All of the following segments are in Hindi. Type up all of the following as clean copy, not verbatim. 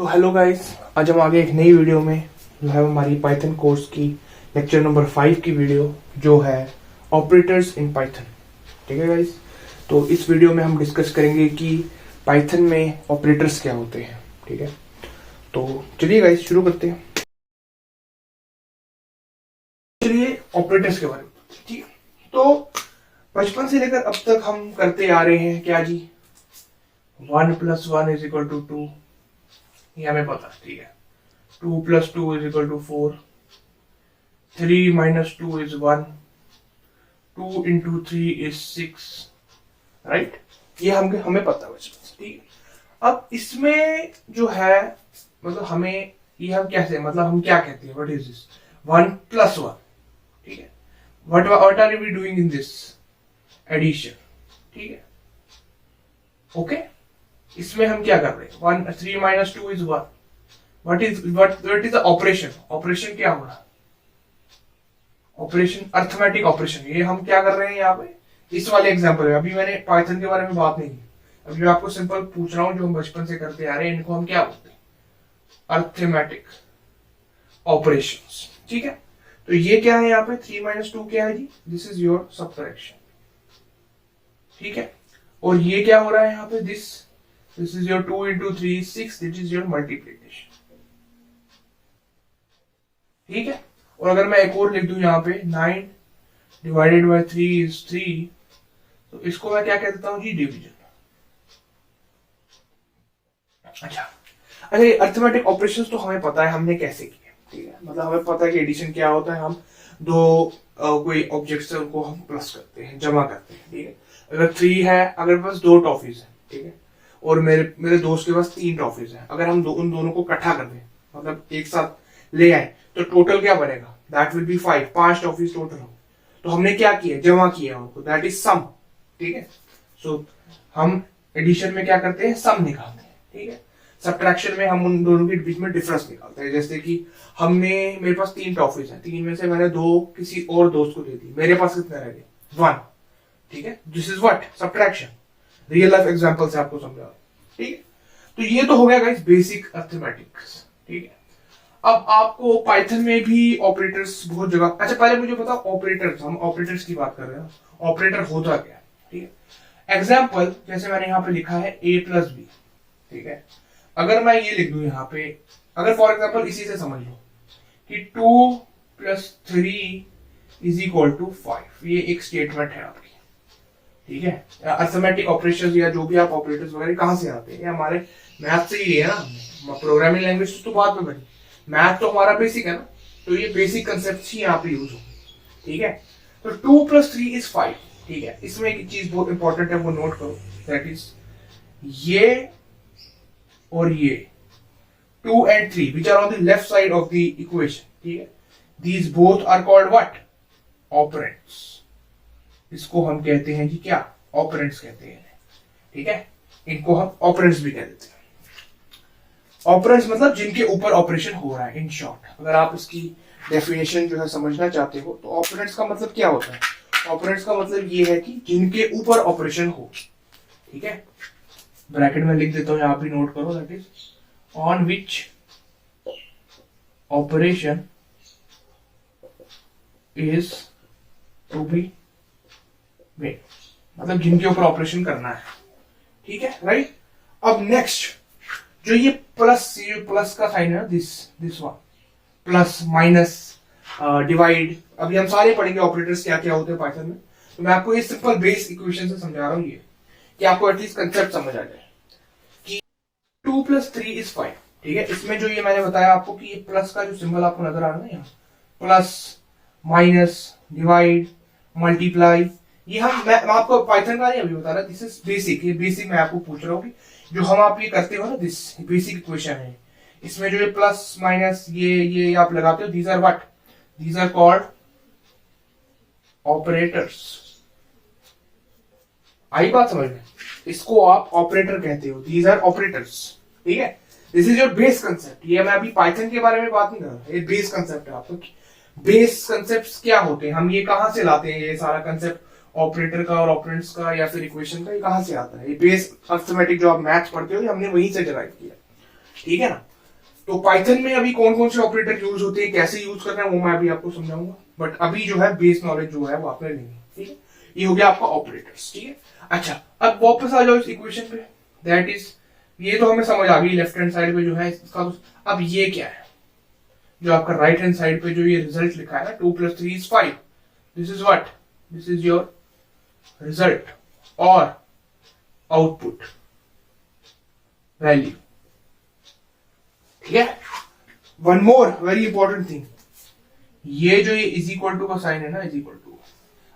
तो हेलो गाइस, आज हम आगे एक नई वीडियो में जो है हमारी पाइथन कोर्स की लेक्चर नंबर 5 की वीडियो जो है ऑपरेटर्स इन पाइथन। ठीक है गाइस, तो इस वीडियो में हम डिस्कस करेंगे कि पाइथन में ऑपरेटर्स क्या होते हैं। ठीक है, तो चलिए गाइस शुरू करते हैं। चलिए ऑपरेटर्स के बारे में। ठीक है, तो बचपन से लेकर अब तक हम करते आ रहे हैं क्या जी, 1 + 1 = 2, ये हमें पता है। ठीक है, 2 + 2 = 4, 3 - 2 is 1, 2 × 3 is 6, राइट। ये हमें पता है बचपन से। ठीक है, अब इसमें जो है मतलब हमें ये हम कैसे मतलब हम क्या कहते हैं, व्हाट इज दिस 1 + 1। ठीक है, what are we doing in this edition. ठीक है, ओके, इसमें हम क्या कर रहे हैं, 3 - 2 is 1। what is the operation, operation क्या हो रहा है, ऑपरेशन अर्थमेटिक ऑपरेशन। ये हम क्या कर रहे हैं यहाँ पे इस वाले एग्जांपल में। अभी मैंने पाइथन के बारे में बात नहीं की, अभी मैं आपको सिंपल पूछ रहा हूँ जो हम बचपन से करते आ रहे हैं, इनको हम क्या बोलते हैं, अर्थमेटिक ऑपरेशंस। ठीक है, तो ये क्या है यहाँ पे 3 - 2 क्या है जी, दिस इज योर सबट्रैक्शन। ठीक है, और ये क्या हो रहा है यहाँ पे, this is your 2 × 3 is 6, this is your multiplication. ठीक है, और अगर मैं एक और लिख दूं यहाँ पे 9 / 3 is 3, तो इसको मैं क्या कह देता हूं जी, डिवीजन। अच्छा, ये अर्थमेटिक ऑपरेशंस तो हमें पता है हमने कैसे किए। ठीक है, मतलब हमें पता है कि एडिशन क्या होता है, हम दो कोई ऑब्जेक्ट्स है उनको हम प्लस करते हैं, जमा करते हैं। ठीक है, अगर 3 है, अगर पास 2 टॉफीज है, ठीक है, और मेरे दोस्त के पास 3 टॉफीज है, अगर हम उन दोनों को इकट्ठा कर दें, मतलब एक साथ ले आए, तो टोटल क्या बनेगा, that will B 5 toffees total हो। तो हमने क्या किया, जमा किया उनको, दैट इज सम। ठीक है, सो हम एडिशन में क्या करते हैं, सम निकालते हैं। ठीक है, सब्ट्रैक्शन में हम उन दोनों के बीच में डिफरेंस निकालते हैं। जैसे कि मेरे पास 3 टॉफीज हैं, 3 में से मैंने 2 किसी और दोस्त को दे दी, मेरे पास कितने रह गए, 1। ठीक है, this is what, subtraction. Real life example से आपको समझा। ठीक है, तो ये तो हो गया गाइस बेसिक अर्थमेटिक्स। ठीक है, अब आपको पाइथन में भी ऑपरेटर्स बहुत जगह। अच्छा, पहले मुझे बताओ ऑपरेटर्स, हम ऑपरेटर्स की बात कर रहे हैं, ऑपरेटर होता क्या है। ठीक है, एग्जाम्पल जैसे मैंने यहाँ पे लिखा है a + b। ठीक है, अगर मैं ये लिख दूं यहाँ पे, अगर फॉर एग्जाम्पल इसी से समझ लो कि 2 + 3 = 5, ये एक स्टेटमेंट है आपकी। ठीक है, अर्थमेटिक ऑपरेशंस या जो भी आप ऑपरेटर्स वगैरह कहां से आते हैं, हमारे मैथ से ही है ना, प्रोग्रामिंग लैंग्वेज तो बाद में बनी, मैथ तो हमारा बेसिक है ना, तो ये बेसिक कंसेप्ट ही यहाँ पे यूज हो। ठीक है, तो 2 + 3 is 5। ठीक है, इसमें एक चीज बहुत इंपॉर्टेंट है, वो नोट करो, दैट इज ये और ये 2 and 3 which are on the left side of the equation। ठीक है, these both are called what, operands. इसको हम कहते हैं जी क्या, ऑपरेंड्स कहते हैं। ठीक है, इनको हम ऑपरेंड्स भी कह देते हैं। ऑपरेंड्स मतलब जिनके ऊपर ऑपरेशन हो रहा है। इन शॉर्ट, अगर आप इसकी डेफिनेशन जो है समझना चाहते हो, तो ऑपरेंड्स का मतलब क्या होता है, ऑपरेंड्स का मतलब ये है कि जिनके ऊपर ऑपरेशन हो। ठीक है, ब्रैकेट में लिख देता हूं, आप भी नोट करो, that is on which operation is to be made, मतलब जिनके ऊपर ऑपरेशन करना है। ठीक है, राइट। अब नेक्स्ट जो ये प्लस का साइन है, this one, plus minus divide, अभी हम सारे पढ़ेंगे ऑपरेटर्स क्या क्या होते हैं पाइथन में। तो मैं आपको ये सिंपल बेस इक्वेशन से समझा रहा हूं, ये कि आपको एटलीस्ट कंसेप्ट समझ आ जाए कि 2 + 3 is 5। ठीक है, इसमें जो ये मैंने बताया आपको कि ये प्लस का जो सिंबल आपको नजर आ रहा है ना, यहाँ प्लस माइनस डिवाइड मल्टीप्लाई, ये मैं आपको पाइथन का नहीं अभी बता रहा, दिस इज बेसिक। ये बेसिक मैं आपको पूछ रहा हूँ कि जो हम आप ये करते हो ना, दिस बेसिक इक्वेशन है, इसमें जो ये प्लस माइनस ये आप लगाते हो, these are what, these are called operators. आई बात समझ में, इसको आप ऑपरेटर कहते हो, दीज आर ऑपरेटर्स। ठीक है, this is your base concept. ये मैं अभी पाइथन के बारे में बात नहीं कर रहा, ये बेस कंसेप्ट है आपको। बेस कंसेप्ट क्या होते हैं, हम ये कहां से लाते हैं, ये सारा कंसेप्ट ऑपरेटर का और ऑपरेंड्स का या फिर इक्वेशन का, ये कहां से आता है, ये बेस अर्थमेटिक जो आप मैथ्स पढ़ते हो, ये हमने वहीं से डिराइव किया। ठीक है ना, तो पाइथन में अभी कौन कौन से ऑपरेटर यूज होते हैं, कैसे यूज करना है, वो मैं अभी आपको समझाऊंगा, बट अभी जो है बेस नॉलेज जो है वो आपने लेनी है, ठीक है। ये हो गया आपका ऑपरेटर्स, ठीक है। अच्छा, अब वापस आ जाओ इस इक्वेशन पे, दैट इज, ये तो हमें समझ आ गई लेफ्ट हैंड साइड पे जो है इसका। अब ये क्या है, जो आपका राइट हैंड साइड पे जो ये रिजल्ट लिखा है ना, 2 + 3 = 5, this is what, this is your result और आउटपुट वैल्यू, ठीक है। One more very important thing, ये जो ये इज इक्वल टू का साइन है ना, इज इक्वल टू,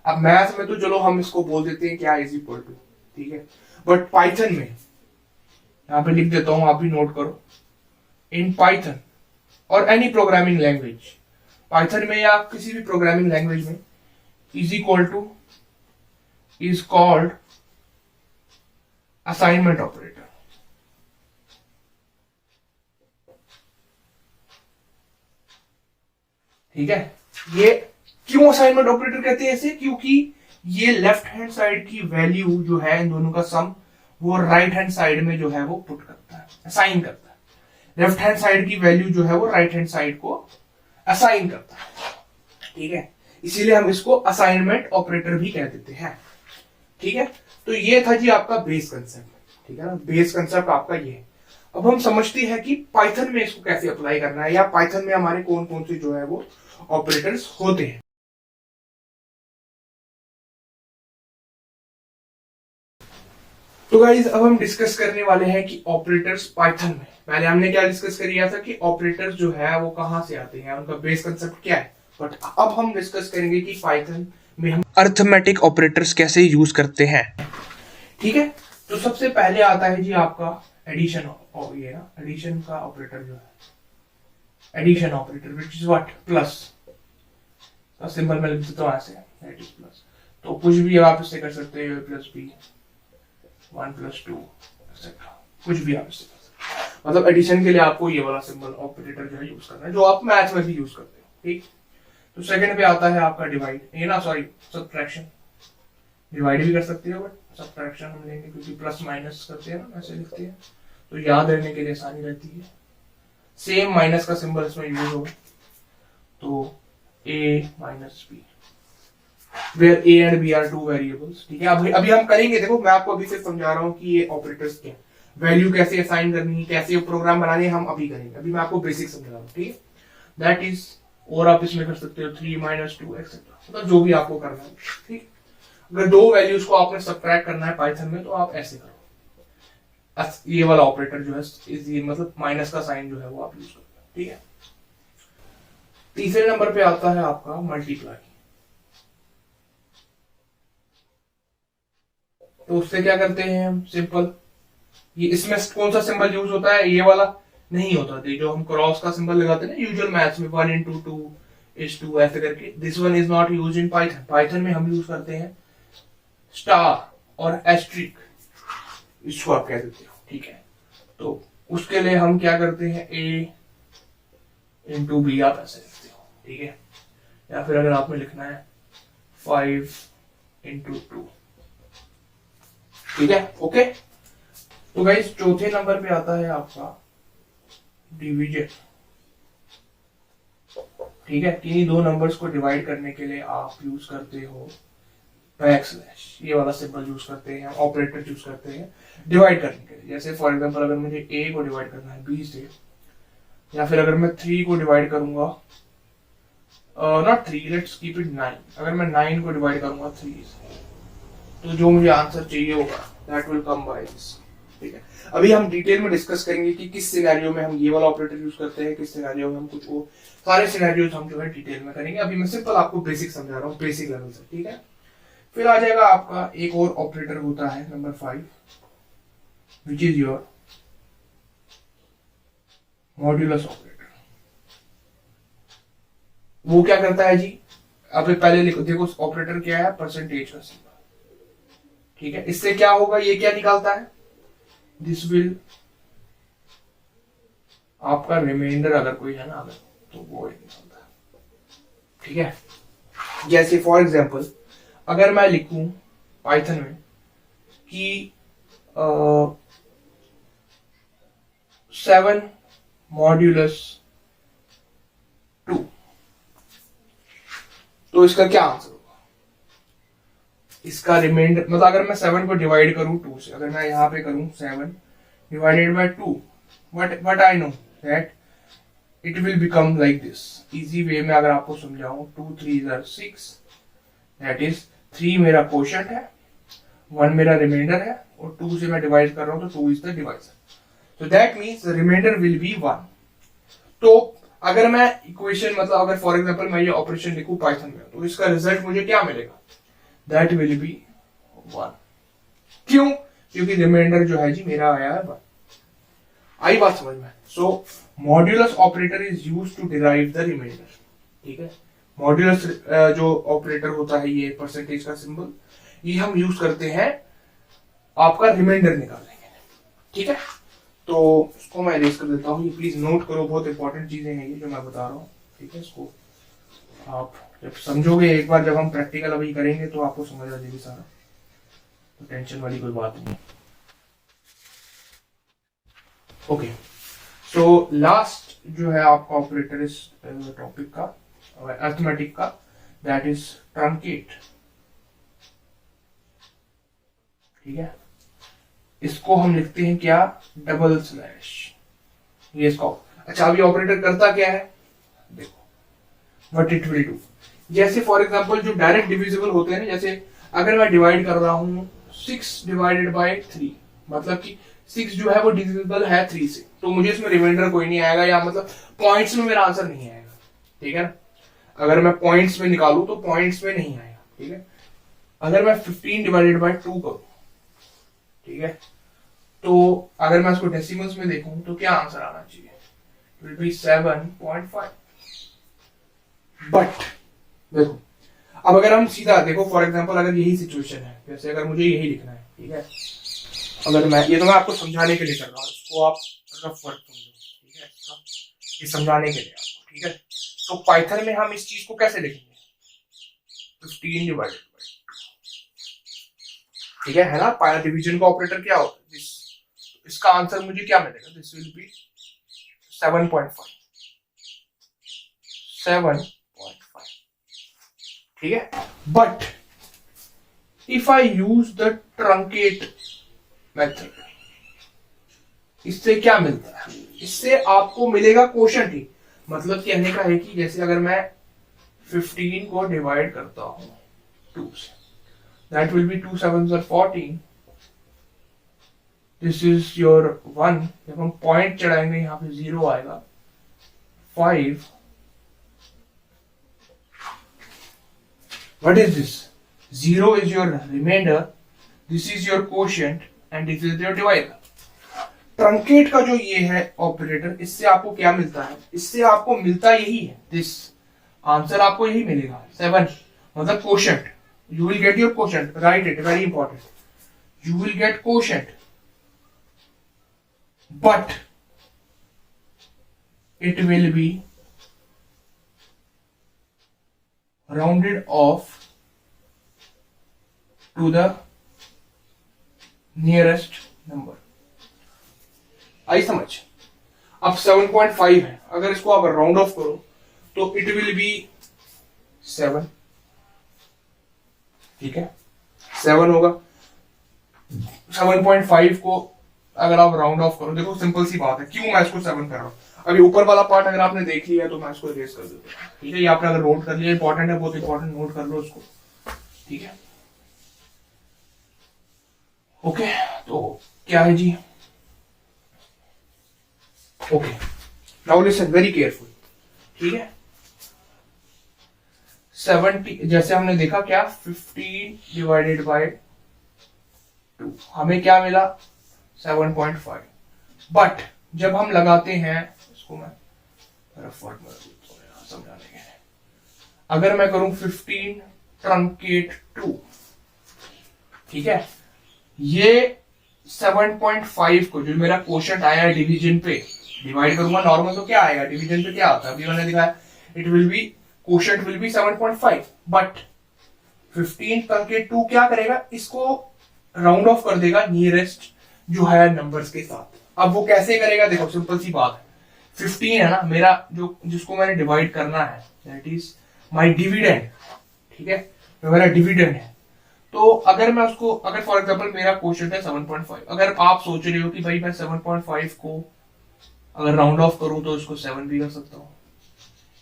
अब मैथ में तो चलो हम इसको बोल देते हैं क्या, इज इक्वल टू, ठीक है। बट पाइथन में, यहां पे लिख देता हूं, आप भी नोट करो, इन पाइथन और एनी प्रोग्रामिंग लैंग्वेज, पाइथन में या किसी भी प्रोग्रामिंग लैंग्वेज में, is equal two is called assignment operator, ठीक है। ये क्यों असाइनमेंट ऑपरेटर कहते हैं ऐसे, क्योंकि ये लेफ्ट हैंड साइड की वैल्यू जो है इन दोनों का सम, वो राइट हैंड साइड में जो है वो पुट करता है, असाइन करता है। लेफ्ट हैंड साइड की वैल्यू जो है वो राइट हैंड साइड को असाइन करता है, ठीक है। इसीलिए हम इसको असाइनमेंट ऑपरेटर भी कह देते हैं, ठीक है। तो ये था जी आपका बेस कंसेप्ट, ठीक है ना, बेस कंसेप्ट आपका ये। अब हम समझते हैं कि पाइथन में इसको कैसे अप्लाई करना है, या पाइथन में हमारे कौन कौन से जो है वो ऑपरेटर्स होते हैं। तो गाइज अब हम डिस्कस करने वाले हैं कि ऑपरेटर्स पाइथन में, पहले हमने क्या डिस्कस किया था कि ऑपरेटर्स जो है वो कहां से आते हैं, उनका बेस कंसेप्ट क्या है। बट अब हम डिस्कस करेंगे कि पाइथन में हम अरिथमेटिक ऑपरेटर्स कैसे यूज करते हैं, ठीक है। तो सबसे पहले आता है जी आपका एडिशन, और ये ना एडिशन का ऑपरेटर जो है, addition operator which is what, plus का सिंबल मैं लिख देता हूं ऐसे, दैट इज प्लस। तो कुछ भी आप इससे कर सकते हो, प्लस बी, 1 + 2 एक्सेट्रा, कुछ भी आप इससे कर सकते हो। मतलब एडिशन के लिए आपको ये वाला सिंबल ऑपरेटर जो है यूज करना है, जो आप मैथ में भी यूज करते हो, ठीक। तो सेकंड पे आता है आपका डिवाइड, ये ना सॉरी सब्ट्रैक्शन, डिवाइड भी कर सकते हो बट सब्ट्रैक्शन हम लेंगे क्योंकि प्लस माइनस करते हैं ना, ऐसे लिखते हैं, तो याद रहने के लिए आसानी रहती है। सेम माइनस का सिंबल इसमें यूज होगा, तो a - b, where a and b are 2 variables, ठीक है। अभी हम करेंगे, देखो मैं आपको अभी से समझा रहा हूँ कि ये ऑपरेटर्स क्या, वैल्यू कैसे असाइन करनी है, कैसे प्रोग्राम बनाने, हम अभी करेंगे, अभी मैं आपको बेसिक समझा रहा हूँ, ठीक है। दैट इज, और आप इसमें कर सकते हो 3 - 2 एक्सेट्रा, मतलब जो भी आपको करना है, ठीक। अगर दो वैल्यूज को आपने सब्ट्रैक्ट करना है पाइथन में, तो आप ऐसे करो, ये वाला ऑपरेटर जो है इज, मतलब माइनस का साइन जो है वो आप यूज करते हो, ठीक है। तीसरे नंबर पे आता है आपका मल्टीप्लाई। तो उससे क्या करते हैं हम, सिंपल, ये इसमें कौन सा सिंबल यूज होता है, ये वाला नहीं होता था, जो हम क्रॉस का सिंबल लगाते हैं ना यूजुअल मैथ्स में, 1 × 2 = 2 ऐसे करके, this one is not use in Python. Python में हम यूज करते हैं स्टार और एस्ट्रिक, इसको आप कह देते हो, ठीक है। तो उसके लिए हम क्या करते हैं, a × b आप ऐसे लिखते हो, ठीक है। या फिर अगर आपने लिखना है 5 × 2, ठीक है, ओके। तो गाइस चौथे नंबर पे आता है आपका डिवीजन, ठीक है। किन्हीं दो नंबर्स को डिवाइड करने के लिए आप यूज करते हो बैकस्लैश, ये वाला सिंबल यूज करते हैं, ऑपरेटर यूज करते हैं डिवाइड करने के लिए। जैसे फॉर एग्जांपल अगर मुझे a को डिवाइड करना है b से, या फिर अगर मैं 3 को डिवाइड करूंगा, नॉट 3, लेट्स कीप इट 9, अगर मैं 9 को डिवाइड करूंगा 3 से, तो जो मुझे आंसर चाहिए होगा that will come by this, ठीक है। अभी हम डिटेल में डिस्कस करेंगे कि किस सिनेरियो में हम ये वाला ऑपरेटर यूज करते हैं, किस सिनेरियो में हम कुछ और, सारे सिनेरियोज हम जो है डिटेल में करेंगे। अभी मैं सिंपल आपको बेसिक समझा रहा हूँ, बेसिक लेवल से, ठीक है। फिर आ जाएगा आपका एक और ऑपरेटर होता है number 5, which is your modulus operator. वो क्या करता है जी, अब पहले देखो ऑपरेटर क्या है, परसेंटेज का सिंबल, ठीक है। इससे क्या होगा, ये क्या निकालता है, दिस विल, आपका रिमाइंडर अगर कोई है ना, अगर, तो वो निकलता है, ठीक है। जैसे फॉर एग्जांपल अगर मैं लिखूं पाइथन में कि 7 मॉड्यूलस 2। तो इसका क्या आंसर होगा? इसका रिमाइंडर मतलब अगर मैं 7 को डिवाइड करूं 2 से, अगर मैं यहां पे करूं 7 divided by 2, what I know that it will become like this। Easy way में अगर आपको समझाऊं, 2 3 are 6, दैट इज 3 मेरा क्वोशंट है, 1 मेरा रिमाइंडर है, और 2 से मैं डिवाइड कर रहा हूं तो 2 इज द डिवाइजर। तो that means remainder will be 1। तो अगर मैं इक्वेशन मतलब अगर फॉर एग्जांपल मैं ये ऑपरेशन लिखूं पाइथन में, तो इसका रिजल्ट मुझे क्या मिलेगा? That will B 1। क्यों? क्योंकि रिमाइंडर जो है जी मेरा आया है 1। आई बात समझ में? So modulus operator is used to derive the remainder. ठीक है, मॉड्यूलस जो ऑपरेटर होता है, ये परसेंटेज का सिंबल, ये हम यूज करते हैं आपका रिमाइंडर निकालने के लिए। ठीक है, तो इसको मैं इरेज कर देता हूँ, ये प्लीज नोट करो, बहुत इंपॉर्टेंट चीजें हैं ये जो मैं बता रहा हूँ। ठीक है, इसको आप जब समझोगे एक बार, जब हम प्रैक्टिकल अभी करेंगे तो आपको समझ आ जाएगी सारा, तो टेंशन वाली कोई बात नहीं। ओके, सो लास्ट जो है आपका ऑपरेटर इस टॉपिक का, अर्थमेटिक का, दैट इज ट्रंकेट। ठीक है, इसको हम लिखते हैं क्या? Double slash. ये इसका अच्छा, अभी ऑपरेटर करता क्या है देखो, व्हाट इट विल डू। जैसे फॉर एग्जांपल जो डायरेक्ट डिविजिबल होते हैं ना, जैसे अगर मैं डिवाइड कर रहा हूं 6 डिवाइडेड बाय 3, मतलब कि 6 जो है वो डिविजिबल है 3 से, तो मुझे इसमें रिमाइंडर कोई नहीं आएगा, या मतलब पॉइंट्स में मेरा आंसर नहीं आएगा। ठीक है ना, अगर मैं पॉइंट्स में निकालूं तो पॉइंट्स में नहीं आएगा। ठीक है, अगर मैं 15 डिवाइडेड बाय 2 करूं, ठीक है, तो अगर मैं इसको डेसिमल्स में देखूं तो क्या आंसर आना चाहिए? It will be 7.5। बट देखो, अब अगर हम सीधा देखो, फॉर एग्जांपल अगर यही सिचुएशन है, जैसे अगर मुझे यही लिखना है, ठीक है, अगर मैं ये, तो मैं आपको समझाने के लिए कर रहा हूँ, इसको आप रफ वर्क समझो। ठीक है, ये समझाने के लिए आपको। ठीक है, तो पाइथन में हम इस चीज को कैसे लिखेंगे? 15 डिवाइडेड बाय, ठीक है ना, पाया डिवीजन का ऑपरेटर क्या होता है? इसका आंसर मुझे क्या मिलेगा? This will be 7.5। 7.5। ठीक है, but if I use the truncate method, इससे क्या मिलता है? इससे आपको मिलेगा क्वोशंट ही। मतलब कहने का है कि जैसे अगर मैं 15 को डिवाइड करता हूं 2 से, that will B 2 7s are 14। This is your 1। जब हम पॉइंट चढ़ाएंगे यहां पे 0 आएगा। 5, what is this? 0 is your remainder, this is your quotient and this is your divisor। Truncate का जो ये है ऑपरेटर, इससे आपको क्या मिलता है? इससे आपको मिलता यही है, दिस आंसर आपको यही मिलेगा 7, मतलब quotient. You will get your quotient, right it, very important. You will get quotient, but it will be rounded off to the nearest number। आई समझ? अब 7.5 है, अगर इसको आप राउंड ऑफ करो तो इट विल बी 7। ठीक है, 7 होगा। 7.5 को अगर आप राउंड ऑफ करो, देखो सिंपल सी बात है, क्यों मैं इसको 7 कर रहा हूं। अभी ऊपर वाला पार्ट अगर आपने देख लिया तो मैं इसको इरेज कर देता हूं। ठीक है, ये आपने अगर नोट कर लिया, इंपॉर्टेंट है, बहुत इंपॉर्टेंट, नोट कर लो इसको। ठीक है, ओके, तो क्या है जी? Okay, now listen very careful. ठीक है, 70 जैसे हमने देखा क्या, 15 डिवाइडेड बाय 2, हमें क्या मिला? 7.5। बट जब हम लगाते हैं, इसको मैं रफ वर्क में समझाने के लिए, अगर मैं करूं 15 ट्रंकेट 2, ठीक है, ये 7.5 को जो मेरा क्वोशंट आया डिवीजन पे, डिवाइड करूंगा नॉर्मल तो क्या आएगा? डिवीजन पे क्या आता है? अभी मैंने दिखाया, it will be quotient will be 7.5, but 15 truncate 2 क्या करेगा? इसको राउंड ऑफ कर देगा नियरेस्ट जो है नंबर्स के साथ। अब वो कैसे करेगा? देखो सिंपल सी बात है, 15 है ना मेरा, जो जिसको मैंने डिवाइड करना है, दैट इज माय डिविडेंड, ठीक है, जो मेरा डिविडेंड है। तो अगर मैं उसको, अगर फॉर एग्जांपल मेरा क्वेश्चन है 7.5, अगर आप सोच रहे हो कि भाई मैं 7.5 को अगर राउंड ऑफ करूं तो इसको 7 भी कर सकता हूँ,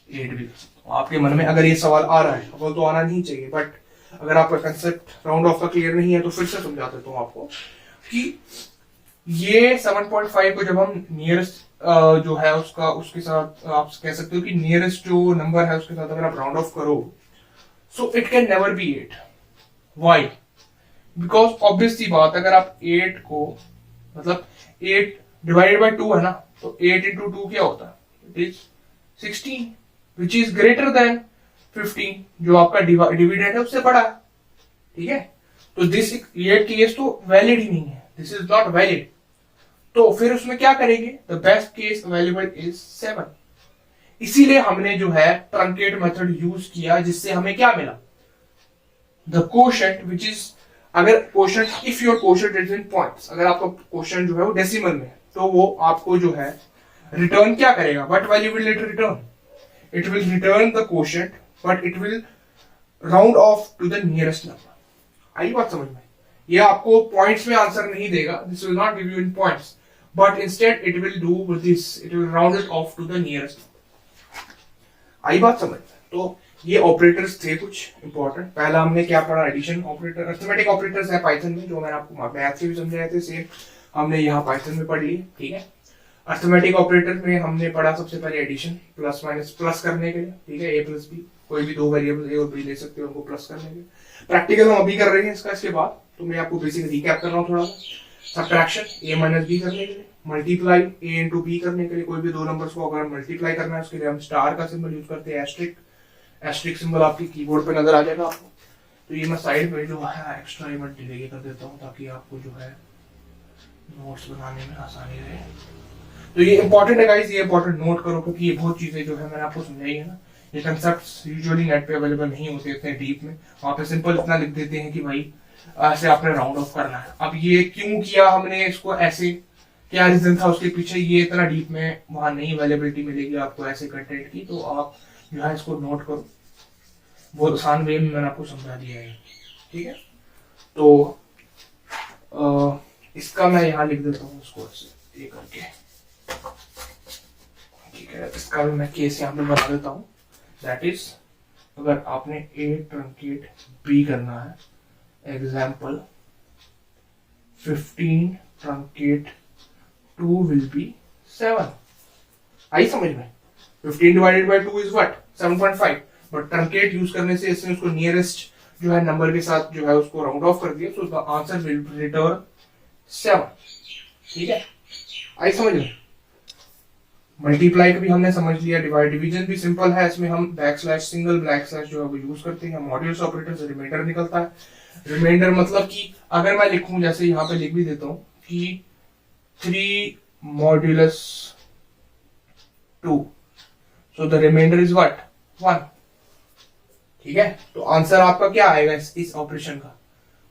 8 भी कर सकता हूँ, आपके मन में अगर ये सवाल आ रहा है, वो तो आना नहीं चाहिए, बट अगर आपका कंसेप्ट राउंड ऑफ का क्लियर नहीं है तो फिर से समझा देता हूँ आपको कि ये 7.5 को जब हम नियरेस्ट जो है उसका, उसके साथ आप कह सकते हो कि नियरेस्ट जो नंबर है उसके साथ अगर आप राउंड ऑफ करो, so it can never be 8। Why? Because obvious सी बात, अगर आप 8 को, मतलब 8 डिवाइडेड बाय 2 है ना, तो 8 इंटू 2 क्या होता है, it is 16, which is greater than 15, जो आपका डिविडेंड है उससे बड़ा है, ठीक है। तो दिस, ये केस तो वैलिड ही नहीं है, दिस इज नॉट वैलिड। तो फिर उसमें क्या करेंगे, the best case available is 7। इसीलिए हमने जो है ट्रंकेट मेथड यूज किया, जिससे हमें क्या मिला, द कोशेंट विच इज, अगर question, if your question is in points, अगर आपका क्वेश्चन जो है वो डेसिमल में है, तो वो आपको जो है रिटर्न क्या करेगा, what value will it return, it will return the question, but it will round off to the nearest number. आई बात समझ में? ये आपको पॉइंट्स में आंसर नहीं देगा, this will not give you in points, but instead it will do this, it will round it off to the nearest. आई बात समझ में? तो ये ऑपरेटर्स थे कुछ इंपॉर्टेंट। पहला हमने क्या पढ़ा, एडिशन ऑपरेटर, अरिथमेटिक ऑपरेटर्स है पाइथन में, जो मैंने आपको मैथ से भी समझाए थे, सेम हमने यहाँ पाइथन में पढ़ ली, ठीक है। अरिथमेटिक ऑपरेटर में हमने पढ़ा सबसे पहले एडिशन, प्लस माइनस, प्लस करने के लिए, ठीक है, ए प्लस बी, कोई भी दो वेरिएबल ए और बी ले सकते हो, उनको प्लस करने के लिए। प्रैक्टिकल हम अभी कर रहे हैं इसका, इसके बाद तो मैं आपको बेसिक रिकैप कर रहा हूँ थोड़ा सा। सब्ट्रैक्शन, ए माइनस बी करने के लिए, मल्टीप्लाई ए इंटू बी करने के लिए, कोई भी दो नंबर्स को अगर मल्टीप्लाई करना है उसके लिए हम स्टार का सिंबल यूज करते हैं, एस्ट्रिक, एस्ट्रिक सिंबल आपकी कीबोर्ड पे नजर आ जाएगा आपको। तो ये मैं साइड पे जो है एक्स्ट्रा ये मैं डिले कर देता हूँ, ताकि आपको जो है नोट्स बनाने में आसानी रहे। तो ये इंपॉर्टेंट है गाइस, ये इंपॉर्टेंट नोट करो, क्योंकि ये बहुत चीजें जो है मैंने आपको समझाई है ना, ये कंसेप्ट्स यूजुअली नेट पे अवेलेबल नहीं होते इतने डीप में, वहां पे सिंपल इतना लिख देते हैं कि भाई ऐसे आपने राउंड ऑफ करना है। अब ये क्यों किया हमने इसको ऐसे, क्या रीजन था उसके पीछे, ये इतना डीप में वहां नहीं अवेलेबिलिटी मिलेगी आपको ऐसे कंटेंट की, तो आप जो है इसको नोट करो, बहुत आसान वे में मैंने आपको समझा दिया है, ठीक है। तो इसका मैं यहाँ लिख देता हूँ इसको ऐसे ये करके, ठीक है। इसका भी मैं केस यहाँ पे बना देता हूँ, दैट इज, अगर आपने ए ट्रंकेट बी करना है, एग्जाम्पल 15 ट्रंकेट 2 विल बी 7। आई समझ में? 15 divided by 2 is what, 7.5, but truncate use करने से इसने उसको नियरेस्ट जो है नंबर के साथ जो है उसको राउंड ऑफ कर दिया, तो उसका आंसर विल रिटर्न 7, ठीक है। आई समझ में? मल्टीप्लाई का भी हमने समझ लिया, डिवाइड डिवीजन भी सिंपल है, इसमें हम back slash, single back slash जो है वो यूज करते हैं। मॉड्यूलस ऑपरेटर से रिमाइंडर निकलता है, रिमाइंडर मतलब कि अगर मैं लिखूं, जैसे यहाँ पे लिख भी देता हूं कि 3 modulus 2, so the remainder is what, 1, ठीक है। तो आंसर आपका क्या आएगा इस ऑपरेशन का,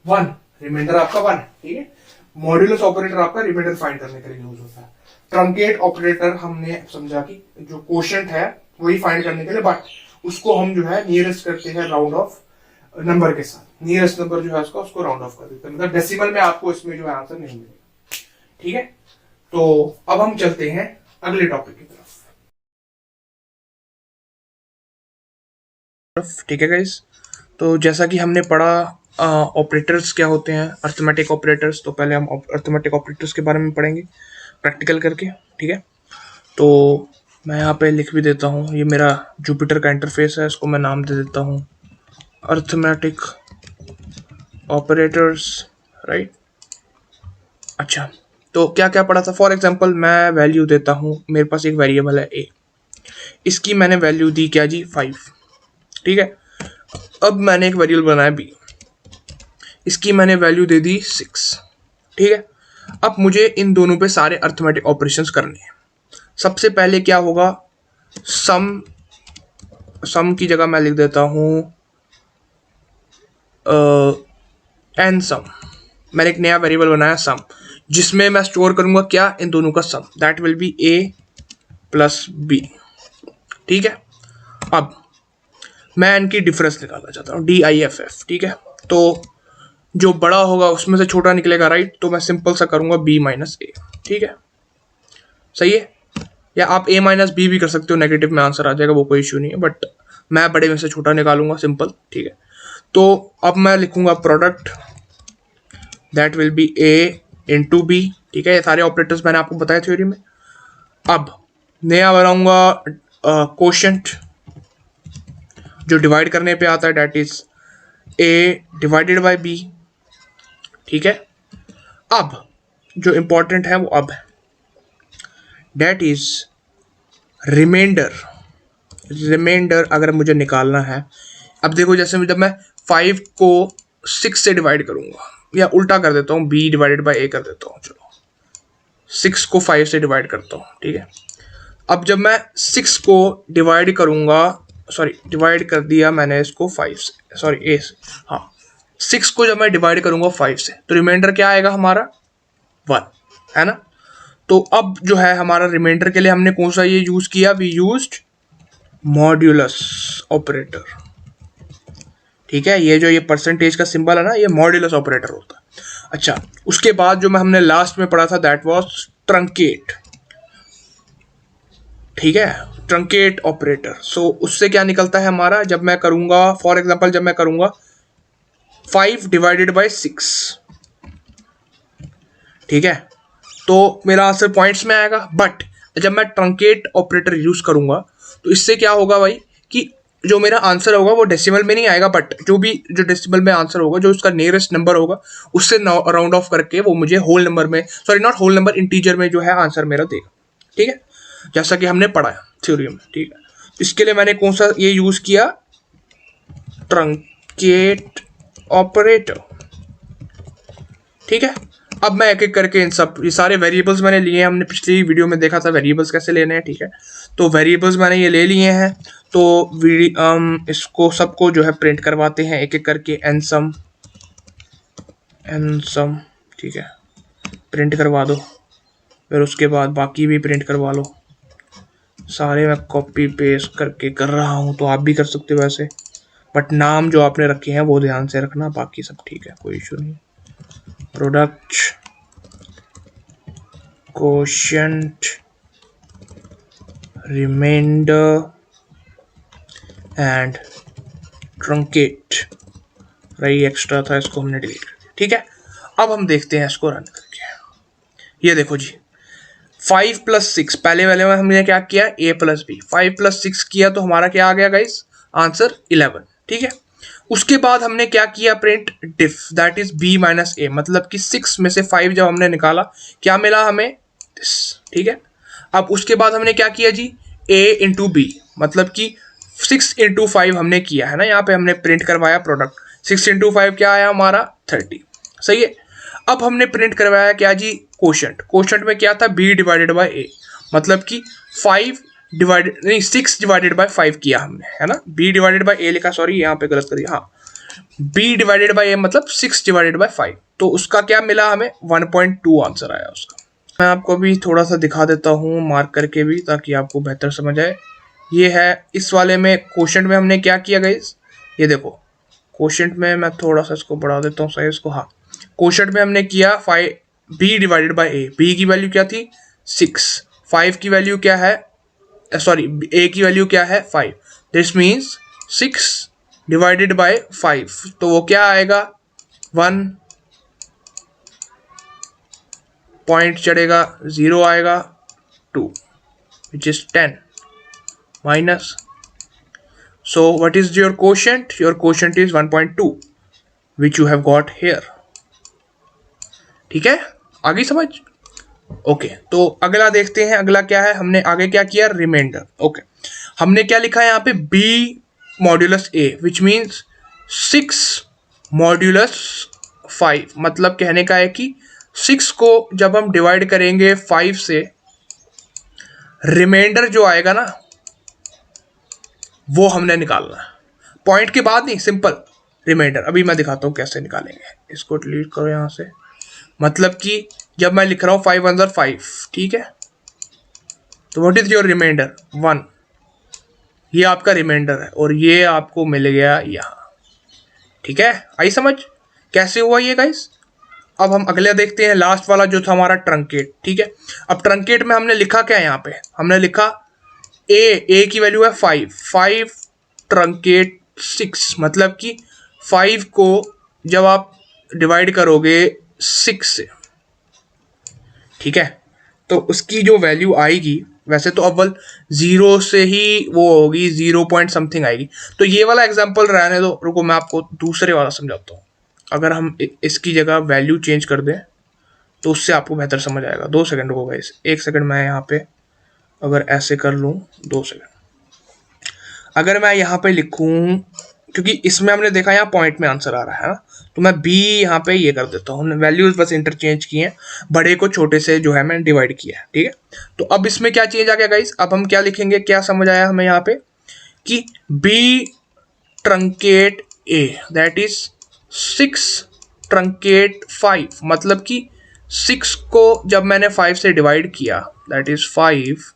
1, रिमाइंडर आपका 1, ठीक है। मॉड्यूलस ऑपरेटर आपका रिमाइंडर फाइंड करने के लिए यूज होता है। ट्रंकेट ऑपरेटर हमने समझा कि जो क्वोशिएंट है वही फाइंड करने के लिए, बट उसको हम जो है नियरेस्ट करते हैं राउंड ऑफ नंबर के साथ, नियरेस्ट नंबर जो है उसको राउंड ऑफ कर देते हैं, मतलब डेसिमल में आपको इसमें जो है आंसर नहीं मिलेगा, ठीक है। तो अब हम चलते हैं अगले टॉपिक की तरफ, ठीक है गाइस। तो जैसा कि हमने पढ़ा ऑपरेटर्स क्या होते हैं, अरिथमेटिक ऑपरेटर्स, तो पहले हम अरिथमेटिक ऑपरेटर्स के बारे में पढ़ेंगे प्रैक्टिकल करके, ठीक है। तो मैं यहाँ पे लिख भी देता हूँ, ये मेरा जुपिटर का इंटरफेस है, इसको मैं नाम दे देता हूँ अरिथमेटिक ऑपरेटर्स, राइट। अच्छा, तो क्या क्या पढ़ा था, फॉर एग्जांपल मैं वैल्यू देता हूँ, मेरे पास एक वेरिएबल है ए, इसकी मैंने वैल्यू दी क्या जी 5, ठीक है। अब मैंने एक वेरिएबल बनाया बी, इसकी मैंने वैल्यू दे दी 6, ठीक है। अब मुझे इन दोनों पे सारे अरिथमेटिक ऑपरेशंस करने हैं। सबसे पहले क्या होगा, सम की जगह मैं लिख देता हूँ एन सम, मैंने एक नया वेरिएबल बनाया सम, जिसमें मैं स्टोर करूंगा क्या, इन दोनों का sum, that will be A plus B. ठीक है, अब मैं इनकी डिफरेंस निकालना चाहता हूँ, DIFF। ठीक है, तो जो बड़ा होगा उसमें से छोटा निकलेगा, राइट। तो मैं सिंपल सा करूंगा B माइनस ए। ठीक है, सही है। या आप A माइनस बी भी कर सकते हो, नेगेटिव में आंसर आ जाएगा, वो कोई इश्यू नहीं है, बट मैं बड़े में से छोटा निकालूंगा, सिंपल। ठीक है, तो अब मैं लिखूंगा product that will be A into B. ठीक है, ये सारे ऑपरेटर्स मैंने आपको बताया थ्योरी में। अब नया बनाऊंगा कोशेंट जो डिवाइड करने पे आता है, that is A divided by B। ठीक है, अब जो इंपॉर्टेंट है वो अब है, डेट इज रिमाइंडर। रिमाइंडर अगर मुझे निकालना है, अब देखो जैसे जब मैं 5 को 6 से डिवाइड करूंगा, या उल्टा कर देता हूँ, B डिवाइडेड बाय A कर देता हूँ, चलो 6 को 5 से डिवाइड करता हूँ। ठीक है, अब जब मैं 6 को डिवाइड करूंगा, सॉरी डिवाइड कर दिया मैंने इसको 5 से, सॉरी A से, हाँ 6 को जब मैं डिवाइड करूंगा 5 से, तो रिमाइंडर क्या आएगा हमारा 1, है ना। तो अब जो है हमारा रिमाइंडर के लिए हमने कौन सा ये यूज किया, वी यूज्ड मॉड्यूलस ऑपरेटर। ठीक है, ये जो ये परसेंटेज का सिंबल है ना, ये मॉड्यूलस ऑपरेटर होता है। अच्छा, उसके बाद जो मैं हमने लास्ट में पढ़ा था, दैट वाज ट्रंकेट। ठीक है, ट्रंकेट ऑपरेटर। सो उससे क्या निकलता है हमारा, जब मैं करूंगा फॉर एग्जांपल, जब मैं करूंगा 5 डिवाइडेड बाय 6, ठीक है, तो मेरा आंसर पॉइंट्स में आएगा। बट जब मैं ट्रंकेट ऑपरेटर यूज करूंगा तो इससे क्या होगा भाई, कि जो मेरा आंसर होगा वो डेसिमल में नहीं आएगा, बट जो भी जो डेसिमल में आंसर होगा, जो उसका नियरेस्ट नंबर होगा, उससे राउंड ऑफ करके वो मुझे होल नंबर में, sorry not whole number, integer में जो है आंसर मेरा देगा। ठीक है, जैसा कि हमने पढ़ा है थ्योरी में। ठीक है, इसके लिए मैंने कौन सा ये यूज किया, ट्रंकेट ऑपरेटर। ठीक है, अब मैं एक एक करके इन सब ये सारे वेरिएबल्स मैंने लिए हैं, हमने पिछली वीडियो में देखा था वेरिएबल्स कैसे लेने हैं। ठीक है, तो वेरिएबल्स मैंने ये ले लिए हैं, तो इसको सबको जो है प्रिंट करवाते हैं एक एक करके, एन सम। ठीक है, प्रिंट करवा दो, फिर उसके बाद बाकी भी प्रिंट करवा लो। सारे मैं कॉपी पेस्ट करके कर रहा हूँ, तो आप भी कर सकते हो वैसे, बट नाम जो आपने रखे हैं वो ध्यान से रखना, बाकी सब ठीक है, कोई इशू नहीं। Product quotient remainder and truncate, रही एक्स्ट्रा था इसको हमने डिलीट कर दिया। ठीक है, अब हम देखते हैं इसको रन करके। ये देखो जी, 5 प्लस 6, पहले वाले में हमने क्या किया, A प्लस बी, 5 प्लस 6 किया तो हमारा क्या आ गया गाइस, आंसर 11। ठीक है, उसके बाद हमने क्या किया, print diff, that is B minus A, मतलब कि 6 में से 5 जब हमने निकाला क्या मिला हमें, दिस। ठीक है, अब उसके बाद हमने क्या किया जी, A इंटू बी, मतलब कि 6 इंटू 5 हमने किया है ना, यहाँ पे हमने प्रिंट करवाया प्रोडक्ट, 6 इंटू 5 क्या आया हमारा 30। सही है, अब हमने प्रिंट करवाया क्या जी, कोशेंट। कोशेंट में क्या था, B डिवाइडेड बाय A, मतलब कि 5 डिवाइडेड नहीं 6 डिवाइडेड बाय 5 किया हमने, है ना। B डिवाइडेड बाय A लिखा, सॉरी यहाँ पे गलत कर दिया, हाँ B डिवाइडेड बाय A मतलब 6 डिवाइडेड बाय 5, तो उसका क्या मिला हमें 1.2 आंसर आया उसका। मैं आपको अभी थोड़ा सा दिखा देता हूँ मार्क करके भी, ताकि आपको बेहतर समझ आए। ये है इस वाले में, कोशेंट में हमने क्या किया गाइस, ये देखो कोशेंट में मैं थोड़ा सा इसको बढ़ा देता हूँ साइज को, हाँ कोशेंट में हमने किया 5 B divided by A, B की वैल्यू क्या थी 6, 5 की वैल्यू क्या है, सॉरी A की वैल्यू क्या है 5, दिस मीन्स 6 डिवाइडेड बाय 5, तो वो क्या आएगा 1 पॉइंट चढ़ेगा 0 आएगा 2 which is 10 minus, so what is your quotient, your quotient is 1.2 which you have got here। ठीक है, आगे समझ, ओके तो अगला देखते हैं, अगला क्या है, हमने आगे क्या किया, रिमाइंडर। ओके, हमने क्या लिखा है यहाँ पे, B modulus A which means 6 modulus 5, मतलब कहने का है कि 6 को जब हम डिवाइड करेंगे 5 से, रिमाइंडर जो आएगा ना वो हमने निकालना है, पॉइंट के बाद नहीं, सिंपल रिमाइंडर। अभी मैं दिखाता हूँ कैसे निकालेंगे, इसको डिलीट करो यहाँ से, मतलब कि जब मैं लिख रहा हूँ 5 1 5, ठीक है, तो व्हाट इज योर रिमाइंडर 1, ये आपका रिमाइंडर है और ये आपको मिल गया यहाँ। ठीक है, आई समझ कैसे हुआ ये गाइस। अब हम अगले देखते हैं, लास्ट वाला जो था हमारा ट्रंकेट। ठीक है, अब ट्रंकेट में हमने लिखा क्या है, यहाँ पे हमने लिखा ए की वैल्यू है 5 ट्रंकेट 6, मतलब कि 5 को जब आप डिवाइड करोगे 6 से, ठीक है, तो उसकी जो वैल्यू आएगी, वैसे तो अव्वल 0 से ही वो होगी, 0 पॉइंट समथिंग आएगी। तो ये वाला एग्जांपल रहने दो, रुको मैं आपको दूसरे वाला समझाता हूँ। अगर हम इसकी जगह वैल्यू चेंज कर दें तो उससे आपको बेहतर समझ आएगा। 2 सेकंड रुको गाइस, 1 सेकंड मैं यहाँ पे अगर ऐसे कर लूँ, 2 सेकंड, अगर मैं यहाँ पे लिखूँ, क्योंकि इसमें हमने देखा यहाँ पॉइंट में आंसर आ रहा है ना, तो मैं बी यहाँ पे ये कर देता हूँ। हमने वैल्यूज बस इंटरचेंज किए हैं, बड़े को छोटे से जो है मैंने डिवाइड किया है। ठीक है, तो अब इसमें क्या चेंज आ गया गाइस, अब हम क्या लिखेंगे, क्या समझ आया हमें यहाँ पे कि B truncate A that is 6 truncate 5, मतलब कि 6 को जब मैंने 5 से डिवाइड किया दैट इज 5,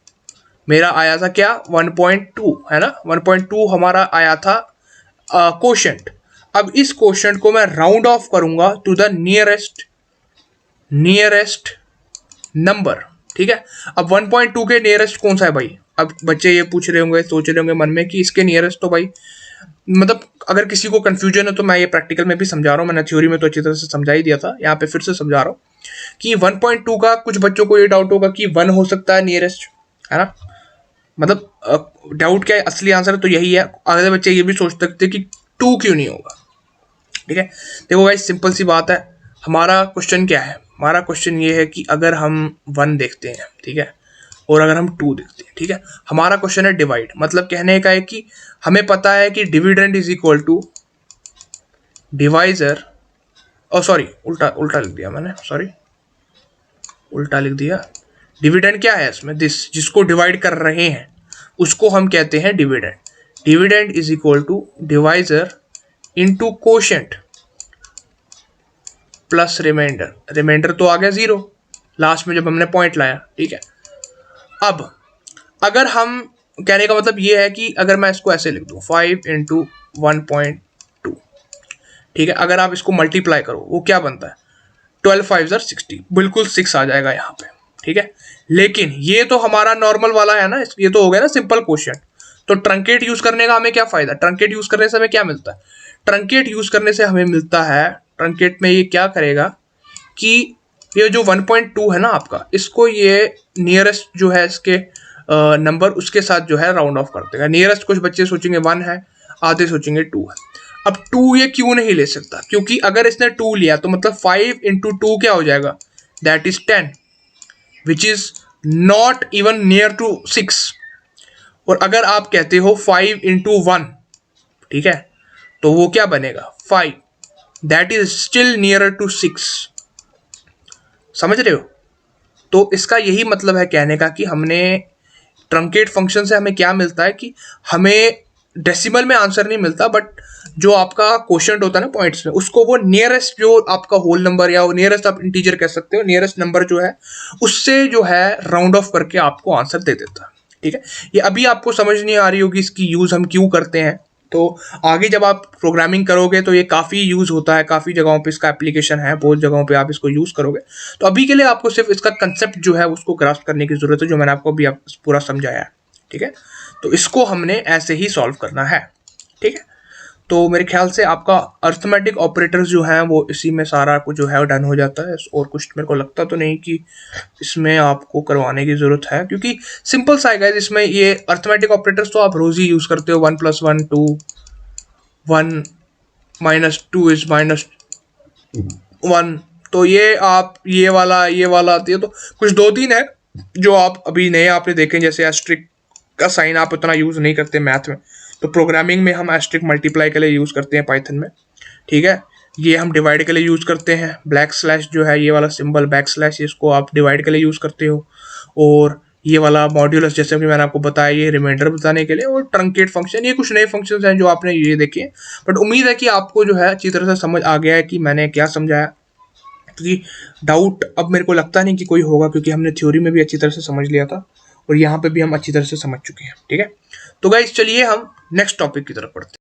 मेरा आया था क्या 1.2, है ना, 1.2 हमारा आया था कोशेंट। अब इस कोशेंट को मैं राउंड ऑफ करूंगा टू द नियरेस्ट नंबर। ठीक है, अब 1.2 के नियरेस्ट कौन सा है भाई। अब बच्चे ये पूछ रहे होंगे, सोच रहे होंगे मन में कि इसके नियरेस्ट तो भाई, मतलब अगर किसी को कंफ्यूजन है तो मैं ये प्रैक्टिकल में भी समझा रहा हूँ, मैंने थ्योरी में तो अच्छी तरह से समझा ही दिया था, यहाँ पे फिर से समझा रहा हूँ कि 1.2 का कुछ बच्चों को ये डाउट होगा कि 1 हो सकता है नियरेस्ट, है ना, मतलब डाउट क्या है, असली आंसर तो यही है। आधे बच्चे ये भी सोच सकते हैं कि 2 क्यों नहीं होगा। ठीक है, देखो भाई सिंपल सी बात है, हमारा क्वेश्चन क्या है, हमारा क्वेश्चन ये है कि अगर हम 1 देखते हैं, ठीक है, और अगर हम 2 देखते हैं, ठीक है, हमारा क्वेश्चन है डिवाइड, मतलब कहने का है कि हमें पता है कि dividend is equal to divisor, oh sorry उल्टा उल्टा लिख दिया मैंने, सॉरी उल्टा लिख दिया। डिविडेंड क्या है इसमें, दिस जिसको डिवाइड कर रहे हैं उसको हम कहते हैं dividend. Dividend is equal to divisor into quotient plus remainder. Remainder तो आ गया 0 लास्ट में जब हमने पॉइंट लाया। ठीक है, अब अगर हम, कहने का मतलब ये है कि अगर मैं इसको ऐसे लिख दूं 5 इंटू 1.2, ठीक है, अगर आप इसको मल्टीप्लाई करो वो क्या बनता है 12 5 60, बिल्कुल 6 आ जाएगा यहाँ पे। ठीक है, लेकिन ये तो हमारा नॉर्मल वाला है ना, ये तो हो गया ना सिंपल क्वेश्चन। तो ट्रंकेट यूज करने का हमें क्या फायदा, ट्रंकेट यूज करने से हमें क्या मिलता है, ट्रंकेट यूज करने से हमें मिलता है, ट्रंकेट में ये क्या करेगा कि ये जो 1.2 है ना आपका, इसको ये नियरेस्ट जो है इसके नंबर उसके साथ जो है राउंड ऑफ कर देगा। नियरेस्ट कुछ बच्चे सोचेंगे 1 है, आधे सोचेंगे 2 है। अब 2 ये क्यों नहीं ले सकता, क्योंकि अगर इसने 2 लिया तो मतलब 5 इंटू 2 क्या हो जाएगा, that is 10, which is not even near to 6। और अगर आप कहते हो 5 इंटू 1, ठीक है, तो वो क्या बनेगा 5, that is still nearer to 6। समझ रहे हो, तो इसका यही मतलब है कहने का कि हमने ट्रंकेट फंक्शन से हमें क्या मिलता है कि हमें डेसिमल में आंसर नहीं मिलता, बट जो आपका क्वोशंट होता है ना पॉइंट्स में, उसको वो नियरेस्ट जो आपका होल नंबर या वो नियरेस्ट आप इंटीजर कह सकते हो, नियरेस्ट नंबर जो है उससे जो है राउंड ऑफ करके आपको आंसर दे देता है। ठीक है, ये अभी आपको समझ नहीं आ रही होगी इसकी यूज हम क्यों करते हैं, तो आगे जब आप प्रोग्रामिंग करोगे तो ये काफ़ी यूज़ होता है, काफ़ी जगहों पे इसका एप्लीकेशन है, बहुत जगहों पे आप इसको यूज़ करोगे। तो अभी के लिए आपको सिर्फ इसका कंसेप्ट जो है उसको ग्रास्प करने की ज़रूरत है, जो मैंने आपको अभी पूरा समझाया है। ठीक है, तो इसको हमने ऐसे ही सॉल्व करना है। ठीक है, तो मेरे ख्याल से आपका अर्थमेटिक ऑपरेटर्स जो हैं वो इसी में सारा कुछ जो है डन हो जाता है, और कुछ मेरे को लगता तो नहीं कि इसमें आपको करवाने की ज़रूरत है, क्योंकि सिंपल सा है इसमें। ये अर्थमेटिक ऑपरेटर्स तो आप रोज़ ही यूज़ करते हो, 1 + 1 2, 1 - 2 इज -1, तो ये आप ये वाला ये तो कुछ 2-3 है जो आप अभी नए आपने देखे, जैसे एस्ट्रिक का साइन आप उतना यूज़ नहीं करते मैथ में, तो प्रोग्रामिंग में हम एस्ट्रिक मल्टीप्लाई के लिए यूज़ करते हैं पाइथन में। ठीक है, ये हम डिवाइड के लिए यूज़ करते हैं, बैक स्लैश जो है ये वाला सिंबल बैक स्लैश, इसको आप डिवाइड के लिए यूज़ करते हो, और ये वाला मॉड्यूलस जैसे कि मैंने आपको बताया ये रिमाइंडर बताने के लिए, और ट्रंकेट फंक्शन, ये कुछ नए फंक्शंस हैं जो आपने ये देखे। बट उम्मीद है कि आपको जो है अच्छी तरह से समझ आ गया है कि मैंने क्या समझाया, क्योंकि डाउट अब मेरे को लगता नहीं कि कोई होगा, क्योंकि हमने थ्योरी में भी अच्छी तरह से समझ लिया था, और यहाँ पे भी हम अच्छी तरह से समझ चुके हैं, ठीक है। तो गाइस चलिए हम नेक्स्ट टॉपिक की तरफ बढ़ते हैं,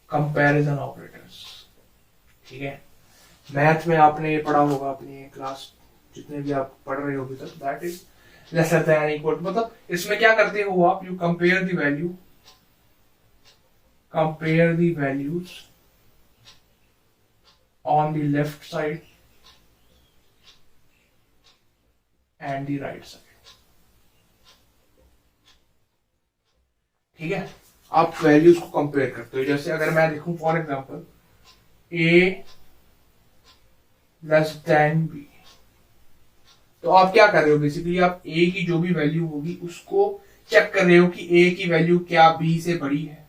कंपैरिजन ऑपरेटर्स, ठीक है। मैथ में आपने पढ़ा होगा अपनी क्लास, जितने भी आप पढ़ रहे हो अभी तक, that is lesser than equal, मतलब इसमें क्या करते हो आप, you compare the value, compare the values on the left side and the right side, ठीक है। आप वैल्यूज को कंपेयर करते हो, जैसे अगर मैं लिखूं for example A less than B, तो आप क्या कर रहे हो, बेसिकली आप ए की जो भी वैल्यू होगी उसको चेक कर रहे हो कि ए की वैल्यू क्या बी से बड़ी है,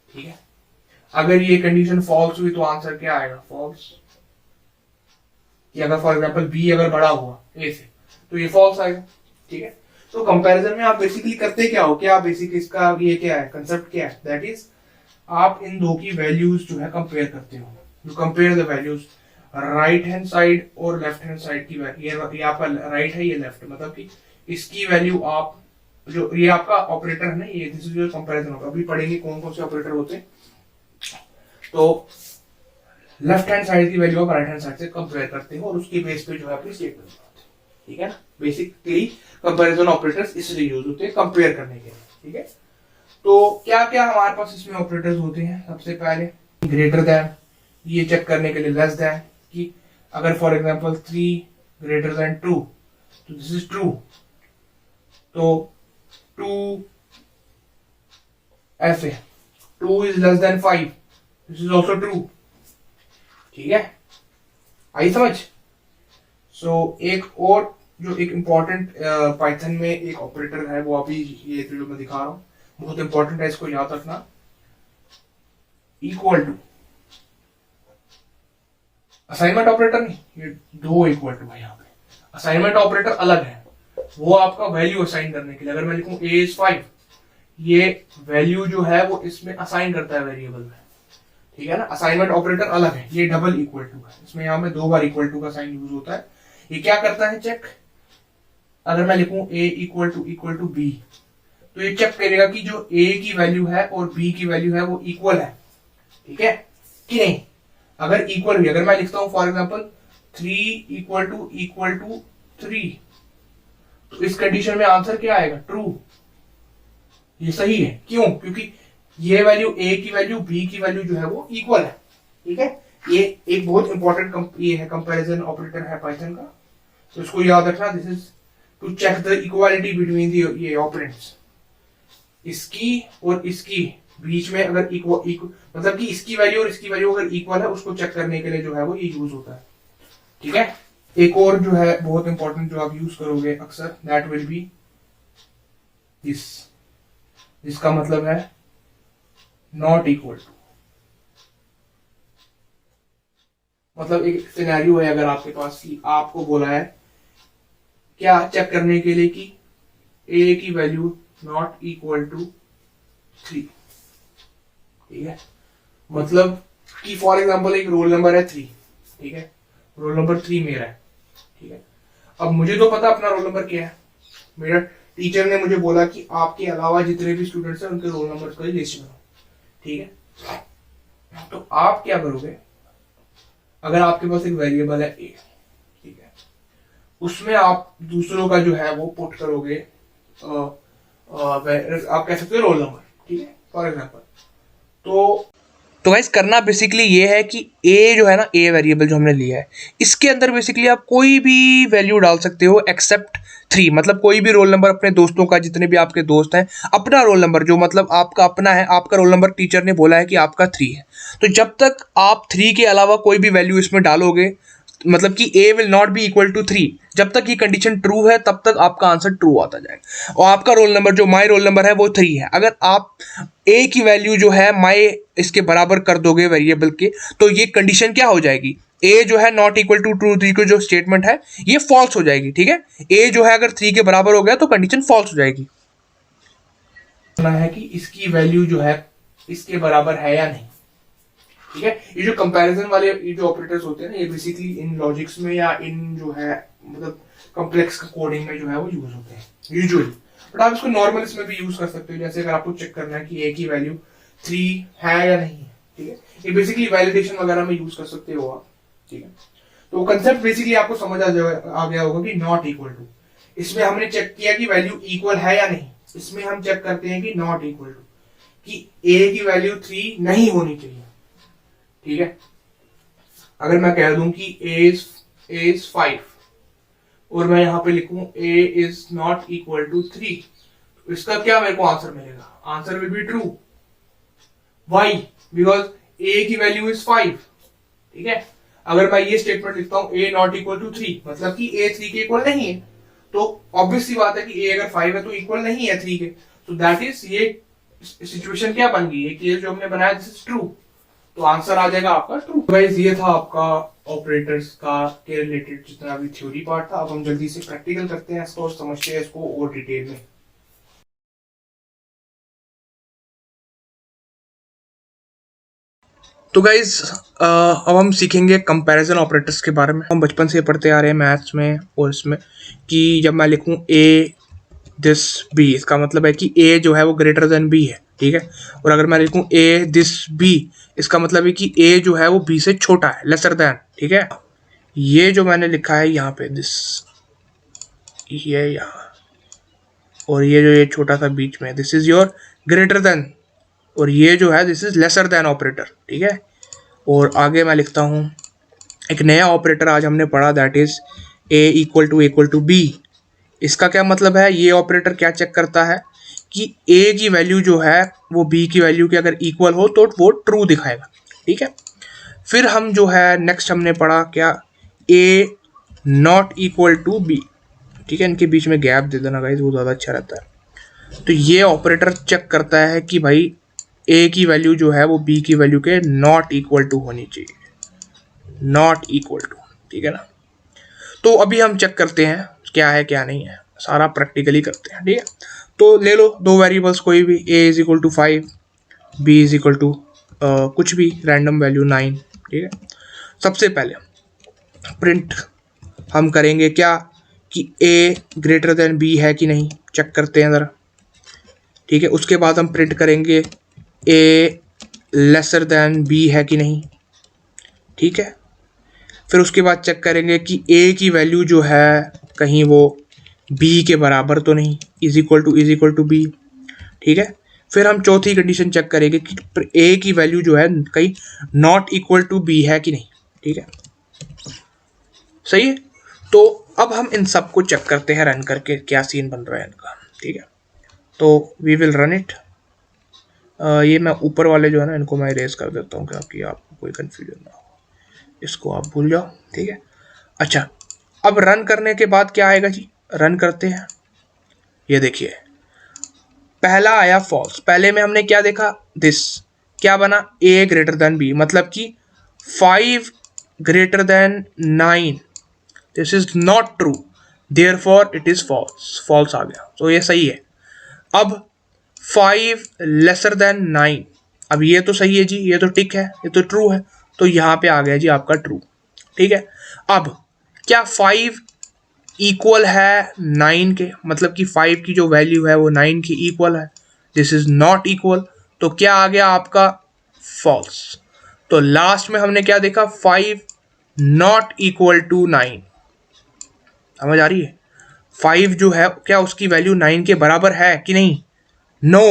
ठीक है। अगर ये कंडीशन फॉल्स हुई तो आंसर क्या आएगा, फॉल्स। कि अगर फॉर एग्जांपल बी अगर बड़ा हुआ ए से तो ये फॉल्स आएगा, ठीक है। तो कंपैरिजन में आप बेसिकली करते क्या हो, क्या बेसिक इसका ये क्या है, कंसेप्ट क्या है, दैट इज आप इन दो की वैल्यूज जो है कंपेयर करते हो, you compare the values right hand side और लेफ्ट हैंड साइड की वैल्यू, ये आपका राइट है, ये लेफ्ट, मतलब कि इसकी वैल्यू आप जो ये आपका ऑपरेटर है ना, ये दिस इज योर कंपैरिजन होगा। अभी पढ़ेंगे कौन कौन से ऑपरेटर होते हैं। तो लेफ्ट हैंड साइड की वैल्यू आप राइट हैंड साइड से कंपेयर करते हो और उसके बेस पे जो है अपनी स्टेटमेंट बनाते हैं, ठीक है ना। बेसिकली कंपैरिजन ऑपरेटर्स इसलिए यूज होते हैं कंपेयर करने के लिए, ठीक है। तो क्या क्या हमारे पास इसमें ऑपरेटर्स होते हैं, सबसे पहले ग्रेटर देन, ये चेक करने के लिए लेस देन, कि अगर फॉर एग्जांपल 3 ग्रेटर देन 2 तो दिस इज ट्रू, तो 2 ऐसे 2 is less than 5, this is also true, ठीक है, आई समझ। सो एक और जो एक इंपॉर्टेंट पाइथन में एक ऑपरेटर है, वो अभी ये जो मैं दिखा रहा हूं बहुत इंपॉर्टेंट है, इसको याद रखना। इक्वल टू, असाइनमेंट ऑपरेटर नहीं, ये दो इक्वल टू है। यहाँ पे असाइनमेंट ऑपरेटर अलग है, वो आपका वैल्यू असाइन करने के लिए, अगर मैं लिखूं ए इज 5, ये वैल्यू जो है वो इसमें असाइन करता है वेरिएबल में, ठीक है ना। असाइनमेंट ऑपरेटर अलग है, ये डबल इक्वल टू है, इसमें यहाँ में 2 बार इक्वल टू का साइन यूज होता है। ये क्या करता है, चेक, अगर मैं लिखूं ए इक्वल टू बी, तो ये चेक करेगा कि जो ए की वैल्यू है और बी की वैल्यू है वो इक्वल है, ठीक है कि नहीं। अगर इक्वल हुई, अगर मैं लिखता हूं फॉर एग्जांपल 3 इक्वल टू 3, तो इस कंडीशन में आंसर क्या आएगा, ट्रू, ये सही है। क्यों, क्योंकि ये वैल्यू ए की वैल्यू बी की वैल्यू जो है वो इक्वल है, ठीक है। ये एक बहुत इंपॉर्टेंट ये है कंपैरिजन ऑपरेटर है पाइथन का, तो इसको याद रखना। This is to check the equality between ये ऑपरेंड्स, इसकी और इसकी बीच में अगर मतलब कि इसकी वैल्यू और इसकी वैल्यू अगर इक्वल है, उसको चेक करने के लिए जो है वो ये यूज होता है, ठीक है। एक और जो है बहुत इंपॉर्टेंट जो आप यूज करोगे अक्सर, दैट विल बी दिस, जिसका मतलब है नॉट इक्वल टू। मतलब एक सिनेरियो है अगर आपके पास कि आपको बोला है क्या चेक करने के लिए कि ए की वैल्यू नॉट इक्वल टू 3, ठीक है। मतलब कि फॉर एग्जांपल एक रोल नंबर है 3, ठीक है, रोल नंबर 3 मेरा है, ठीक है। अब मुझे तो पता अपना रोल नंबर क्या है, मेरा टीचर ने मुझे बोला कि आपके अलावा जितने भी स्टूडेंट्स हैं उनके रोल नंबर का लिस्ट बनाओ, ठीक है। तो आप क्या करोगे, अगर आपके पास एक वेरिएबल है ए, ठीक है, उसमें आप दूसरों का जो है वो पुट करोगे, आप कह सकते हो रोल नंबर, ठीक है, फॉर एग्जांपल। तो गाइस करना बेसिकली ये है कि ए जो है ना, ए वेरिएबल जो हमने लिया है, इसके अंदर बेसिकली आप कोई भी वैल्यू डाल सकते हो एक्सेप्ट 3, मतलब कोई भी रोल नंबर अपने दोस्तों का, जितने भी आपके दोस्त हैं, अपना रोल नंबर जो मतलब आपका अपना है, आपका रोल नंबर टीचर ने बोला है कि आपका 3 है, तो जब तक आप 3 के अलावा कोई भी वैल्यू इसमें डालोगे, मतलब कि a will not be equal to 3, जब तक ये कंडीशन ट्रू है तब तक आपका आंसर ट्रू आता जाएगा। और आपका रोल नंबर जो माई रोल नंबर है वो 3 है, अगर आप a की वैल्यू जो है माई इसके बराबर कर दोगे वेरिएबल के, तो ये कंडीशन क्या हो जाएगी, a जो है नॉट इक्वल टू ट्रू 3 की जो स्टेटमेंट है ये फॉल्स हो जाएगी, ठीक है। a जो है अगर 3 के बराबर हो गया तो कंडीशन फॉल्स हो जाएगी। है कि इसकी वैल्यू जो है इसके बराबर है या नहीं, ठीक है। ये जो कंपैरिजन वाले ये जो ऑपरेटर्स होते हैं ना, ये बेसिकली इन लॉजिक्स में या इन जो है मतलब कॉम्प्लेक्स कोडिंग में जो है वो यूज होते हैं यूजुअली, बट आप इसको नॉर्मल इसमें भी यूज कर सकते हो। जैसे अगर आपको चेक करना है कि ए की वैल्यू 3 है या नहीं है, ठीक है, ये बेसिकली वैलिडेशन वगैरह में यूज कर सकते हो आप, ठीक है। तो कंसेप्ट बेसिकली आपको समझ आ गया होगा कि नॉट इक्वल टू, इसमें हमने चेक किया कि वैल्यू इक्वल है या नहीं, इसमें हम चेक करते हैं कि नॉट इक्वल टू, कि ए की वैल्यू 3 नहीं होनी चाहिए, ठीक है। अगर मैं कह दूं कि a is 5 और मैं यहां पे लिखूं a is not equal to 3, तो इसका क्या मेरे को आंसर मिलेगा? Answer will be true. Why? Because a की वैल्यू इज 5, ठीक है। अगर मैं ये स्टेटमेंट लिखता हूं a नॉट इक्वल टू 3, मतलब कि a 3 के इक्वल नहीं है, तो ऑब्वियस सी बात है कि a अगर 5 है तो इक्वल नहीं है 3 के, तो दैट इज ये सिचुएशन क्या बन गई, ये केस जो हमने बनाया दिस इज ट्रू, तो आंसर आ जाएगा आपका ट्रू। गाइस ये था आपका ऑपरेटर्स का के रिलेटेड जितना भी थ्योरी पार्ट था। अब हम जल्दी से प्रैक्टिकल करते हैं इसको और समझते हैं इसको और डिटेल में। तो गाइज अब हम सीखेंगे कंपैरिजन ऑपरेटर्स के बारे में। हम बचपन से पढ़ते आ रहे हैं मैथ्स में और इसमें कि जब मैं लिखूं ए दिस बी, इसका मतलब है कि ए जो है वो ग्रेटर देन बी है, ठीक है। और अगर मैं लिखूं ए दिस बी, इसका मतलब है कि ए जो है वो बी से छोटा है, लेसर देन, ठीक है। ये जो मैंने लिखा है यहाँ पे दिस, ये यहाँ, और ये जो ये छोटा सा बीच में, this is your greater than, और ये जो है this is lesser than operator, ठीक है। और आगे मैं लिखता हूँ एक नया ऑपरेटर आज हमने पढ़ा, that is A equal to B. इसका क्या मतलब है? ये ऑपरेटर क्या चेक करता है कि a की वैल्यू जो है वो b की वैल्यू के अगर इक्वल हो तो वो ट्रू दिखाएगा, ठीक है। फिर हम जो है नेक्स्ट हमने पढ़ा क्या, a not equal to b, ठीक है। इनके बीच में गैप दे देना गाइस, वो ज़्यादा अच्छा रहता है। तो ये ऑपरेटर चेक करता है कि भाई a की वैल्यू जो है वो b की वैल्यू के नॉट इक्वल टू होनी चाहिए, नॉट इक्वल टू, ठीक है ना। तो अभी हम चेक करते हैं क्या है क्या नहीं है, सारा प्रैक्टिकली करते हैं, ठीक है। तो ले लो दो वेरिएबल्स कोई भी, a is equal to 5, b is equal to कुछ भी रैंडम वैल्यू 9, ठीक है। सबसे पहले प्रिंट हम करेंगे क्या कि a ग्रेटर देन b है कि नहीं, चेक करते हैं ज़रा, ठीक है। उसके बाद हम प्रिंट करेंगे a लेसर देन b है कि नहीं, ठीक है। फिर उसके बाद चेक करेंगे कि a की वैल्यू जो है कहीं वो b के बराबर तो नहीं, इज इक्वल टू b, ठीक है। फिर हम चौथी कंडीशन चेक करेंगे कि a की वैल्यू जो है कहीं नॉट इक्वल टू b है कि नहीं, ठीक है, सही है। तो अब हम इन सब को चेक करते हैं रन करके क्या सीन बन रहा है इनका, ठीक है। तो वी विल रन इट। ये मैं ऊपर वाले जो है ना इनको मैं इरेज कर देता हूँ क्योंकि आपको कोई कन्फ्यूजन ना हो, इसको आप भूल जाओ, ठीक है। अच्छा, अब रन करने के बाद क्या आएगा जी, रन करते हैं। ये देखिए पहला आया फॉल्स, पहले में हमने क्या देखा, दिस क्या बना, a ग्रेटर देन b, मतलब कि 5 greater than 9, this is not true, therefore it is false, false आ गया, तो ये सही है। अब 5 लेसर देन 9, अब ये तो सही है जी, ये तो टिक है, ये तो ट्रू है, तो यहाँ पे आ गया जी आपका ट्रू, ठीक है। अब क्या 5 इक्वल है 9 के, मतलब कि 5 की जो वैल्यू है वो 9 की इक्वल है, दिस इज नॉट इक्वल, तो क्या आ गया आपका फॉल्स। तो लास्ट में हमने क्या देखा, 5 नॉट इक्वल टू 9, समझ आ रही है। 5 जो है क्या उसकी वैल्यू 9 के बराबर है कि नहीं, no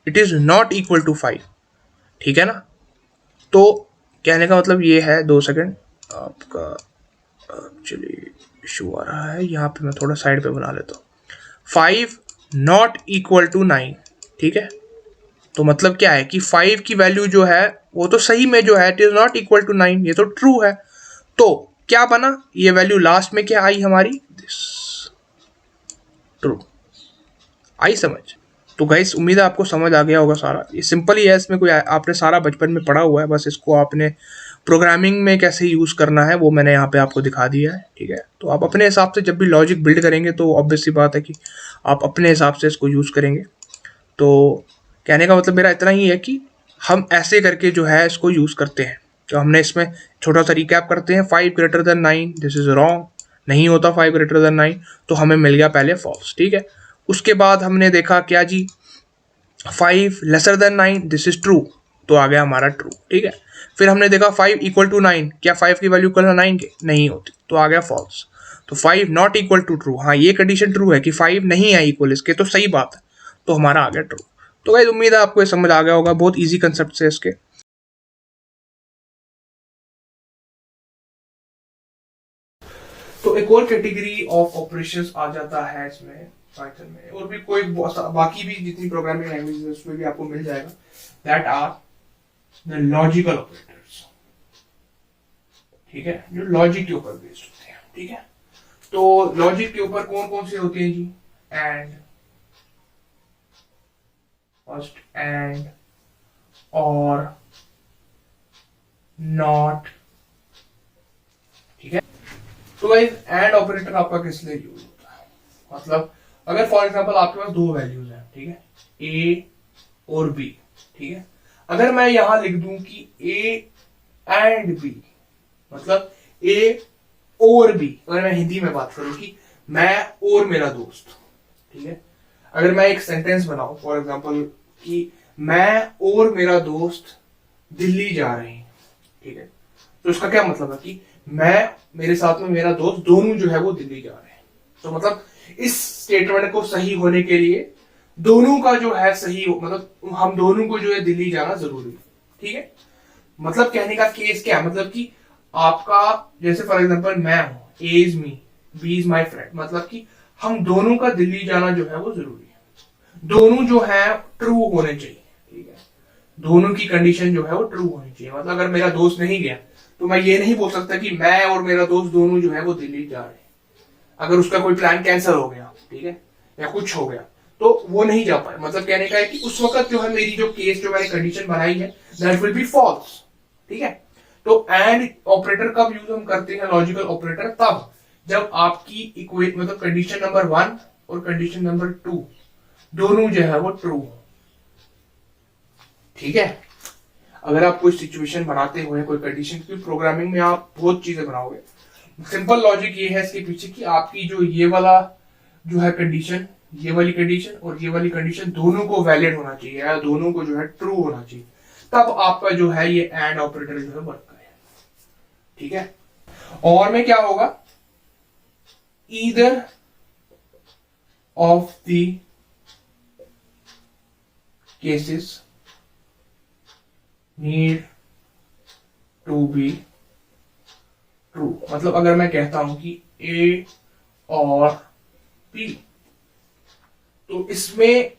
it is not equal to 5, ठीक है ना। तो कहने का मतलब ये है, 2 सेकेंड आपका एक्चुअली इशू आ रहा है, यहाँ पे मैं थोड़ा साइड पे बना लेता हूँ। 5 नॉट इक्वल टू 9, ठीक है। तो मतलब क्या है कि 5 की वैल्यू जो है वो तो सही में जो है it is not equal to 9, ये तो ट्रू है। तो क्या बना, ये वैल्यू लास्ट में क्या आई हमारी, दिस ट्रू, आई समझ। तो गाइस उम्मीद है आपको समझ आ गया होगा सारा, ये सिंपल ही है, इसमें कोई आपने सारा बचपन में पढ़ा हुआ है, बस इसको आपने प्रोग्रामिंग में कैसे यूज़ करना है वो मैंने यहाँ पे आपको दिखा दिया है, ठीक है। तो आप अपने हिसाब से जब भी लॉजिक बिल्ड करेंगे तो ऑब्वियस सी बात है कि आप अपने हिसाब से इसको यूज़ करेंगे। तो कहने का मतलब मेरा इतना ही है कि हम ऐसे करके जो है इसको यूज करते हैं। तो हमने इसमें छोटा सा रिकैप करते हैं। 5 greater than 9, this is wrong, नहीं होता 5 ग्रेटर देन 9, तो हमें मिल गया पहले फॉल्स। ठीक है, उसके बाद हमने देखा क्या जी, 5 lesser than 9, this is true, तो आ गया हमारा ट्रू। ठीक है, फिर हमने देखा 5 इक्वल टू 9, क्या 5 की वैल्यू इक्वल है 9 के, नहीं होती, तो आ गया फॉल्स। तो 5 नॉट इक्वल टू ट्रू, हाँ ये कंडीशन ट्रू है कि 5 नहीं है इक्वल इसके, तो सही बात है, तो हमारा आ गया ट्रू। तो गाइस उम्मीद है आपको ये समझ आ गया होगा, बहुत इजी कंसेप्ट है इसके। तो एक और कैटेगरी ऑफ ऑपरेशंस आ जाता है इसमें पाइथन में, और भी कोई बाकी भी जितनी प्रोग्रामिंग लैंग्वेज है उसमें भी आपको मिल जाएगा, that are the logical operators. ठीक है, जो लॉजिक के ऊपर बेस्ड होते हैं। ठीक है, तो लॉजिक के ऊपर कौन कौन से होते हैं जी, एंड, फर्स्ट एंड, और, नॉट। ठीक है, तो गाइस एंड ऑपरेटर आपका किस लिए यूज होता है, मतलब अगर फॉर एग्जांपल आपके पास दो वैल्यूज हैं, ठीक है, ए और बी। ठीक है, अगर मैं यहां लिख दूं कि ए एंड बी, मतलब ए और बी, अगर मैं हिंदी में बात करूं कि मैं और मेरा दोस्त। ठीक है, अगर मैं एक सेंटेंस बनाऊं फॉर एग्जांपल कि मैं और मेरा दोस्त दिल्ली जा रहे हैं। ठीक है, तो इसका क्या मतलब है कि मैं, मेरे साथ में मेरा दोस्त, दोनों जो है वो दिल्ली जा रहे हैं। तो मतलब इस स्टेटमेंट को सही होने के लिए दोनों का जो है सही हो, मतलब हम दोनों को जो है दिल्ली जाना जरूरी है। ठीक है, मतलब कहने का केस क्या है, मतलब कि आपका, जैसे फॉर एग्जांपल मैं हूं, A is me, B is my friend, मतलब कि हम दोनों का दिल्ली जाना जो है वो जरूरी है। दोनों जो है ट्रू होने चाहिए। ठीक है, दोनों की कंडीशन जो है वो ट्रू होनी चाहिए। मतलब अगर मेरा दोस्त नहीं गया तो मैं ये नहीं बोल सकता कि मैं और मेरा दोस्त दोनों जो है वो दिल्ली जा रहे हैं। अगर उसका कोई प्लान कैंसिल हो गया, ठीक है, या कुछ हो गया, तो वो नहीं जा पाए। मतलब कहने का है कि उस वक्त जो है मेरी जो केस, जो मैंने कंडीशन बनाई है, दैट विल बी फॉल्स। ठीक है, तो एंड ऑपरेटर कब यूज हम करते हैं, लॉजिकल ऑपरेटर, तब जब आपकी इक्वेट, मतलब कंडीशन नंबर 1 और कंडीशन नंबर 2 दोनों जो है वो ट्रू हो। ठीक है, अगर आप कोई सिचुएशन बनाते हुए कोई कंडीशन, क्योंकि प्रोग्रामिंग में आप बहुत चीजें बनाओगे, सिंपल लॉजिक ये है इसके पीछे कि आपकी जो ये वाला जो है कंडीशन, ये वाली कंडीशन और ये वाली कंडीशन दोनों को वैलिड होना चाहिए, या दोनों को जो है ट्रू होना चाहिए, तब आपका जो है ये एंड ऑपरेटर जो है वर्क करे। ठीक है, और में क्या होगा, either of the cases need to be true. मतलब अगर मैं कहता हूं कि ए और बी, तो इसमें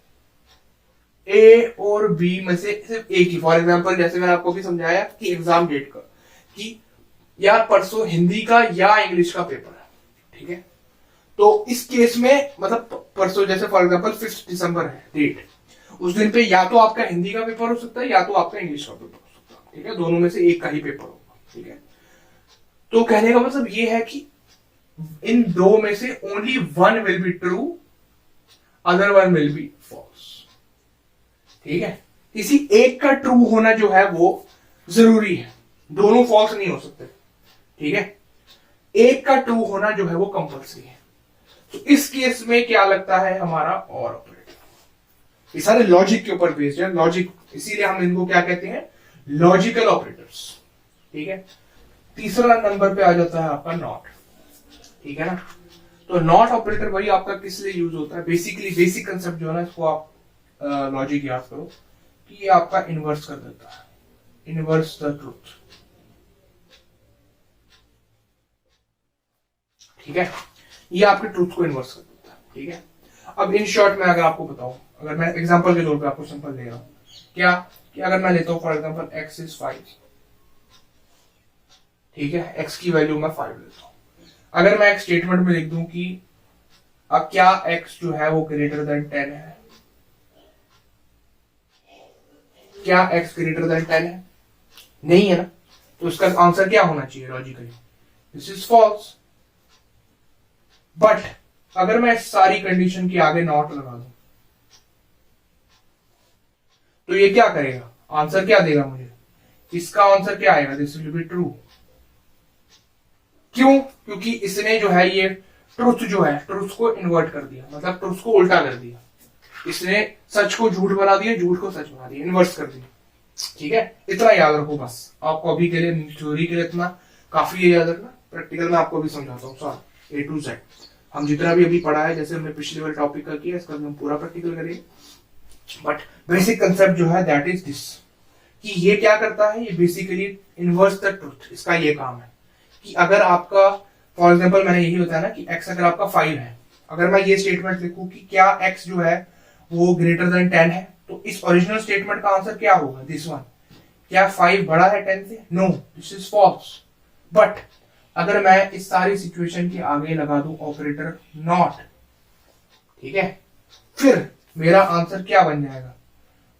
ए और बी में से सिर्फ एक ही, फॉर एग्जांपल जैसे मैंने आपको भी समझाया कि एग्जाम डेट का, कि यार परसों हिंदी का या इंग्लिश का पेपर है। ठीक है, तो इस केस में मतलब परसों, जैसे फॉर एग्जांपल 5 दिसंबर है डेट, उस दिन पे या तो आपका हिंदी का पेपर हो सकता है या तो आपका इंग्लिश का पेपर हो सकता है। ठीक है, दोनों में से एक का ही पेपर होगा। ठीक है, तो कहने का मतलब ये है कि इन दो में से only one will be true, other one will be false. ठीक है, किसी एक का ट्रू होना जो है वो जरूरी है, दोनों फॉल्स नहीं हो सकते। ठीक है, एक का ट्रू होना जो है वो कंपल्सरी है। तो इस केस में क्या लगता है हमारा और ऑपरेटर, ये सारे लॉजिक के ऊपर बेस्ड है, लॉजिक, इसीलिए हम इनको क्या कहते हैं, लॉजिकल ऑपरेटर्स। ठीक है, तीसरा नंबर पे आ जाता है आपका नॉट। ठीक है ना, तो नॉट ऑपरेटर वही आपका किस लिए यूज होता है, बेसिकली बेसिक कंसेप्ट जो है ना, इसको आप लॉजिक याद करो कि ये आपका इनवर्स कर देता है, इनवर्स द ट्रूथ। ठीक है, ये आपके ट्रूथ को इनवर्स कर देता है। ठीक है, अब इन शॉर्ट में अगर आपको बताऊं, अगर मैं एग्जांपल के तौर पे आपको सिंपल ले रहा हूं, क्या कि अगर मैं लेता हूं फॉर एग्जांपल x इज 5, ठीक है, x की वैल्यू मैं 5 लेता हूं। अगर मैं एक स्टेटमेंट में लिख दूं कि अब क्या x जो है वो ग्रेटर देन 10 है, क्या x ग्रेटर देन 10 है, नहीं है ना, तो इसका आंसर क्या होना चाहिए logically, this is false. But अगर मैं सारी कंडीशन के आगे नॉट लगा दूं, तो ये क्या करेगा, आंसर क्या देगा मुझे, इसका आंसर क्या आएगा, दिस विल बी ट्रू। क्यों, क्योंकि इसने जो है ये ट्रुथ जो है, ट्रुथ को इन्वर्ट कर दिया, मतलब ट्रुथ को उल्टा कर दिया, इसने सच को झूठ बना दिया, झूठ को सच बना दिया, इन्वर्स कर दिया। ठीक है, इतना याद रखो बस, आपको अभी के लिए थ्योरी के लिए इतना काफी है याद रखना। प्रैक्टिकल में आपको भी समझाता हूँ सॉरी ए टू जेड। हम जितना भी अभी पढ़ा है, जैसे हमने पिछले वाले टॉपिक का किया, इसका भी हम पूरा प्रैक्टिकल करेंगे। बट बेसिक कंसेप्ट जो है दैट इज दिस, कि ये क्या करता है, ये बेसिकली इनवर्स द ट्रुथ, इसका ये काम है कि अगर आपका फॉर एग्जाम्पल मैंने यही होता है ना कि x अगर आपका 5 है, अगर मैं ये स्टेटमेंट लिखूं कि क्या x जो है वो ग्रेटर देन 10 है, तो इस ओरिजिनल स्टेटमेंट का आंसर क्या होगा, दिस वन। क्या 5 बड़ा है 10 से, no, this is false. But अगर मैं इस सारी सिचुएशन के आगे लगा दूं ऑपरेटर नॉट, ठीक है, फिर मेरा आंसर क्या बन जाएगा,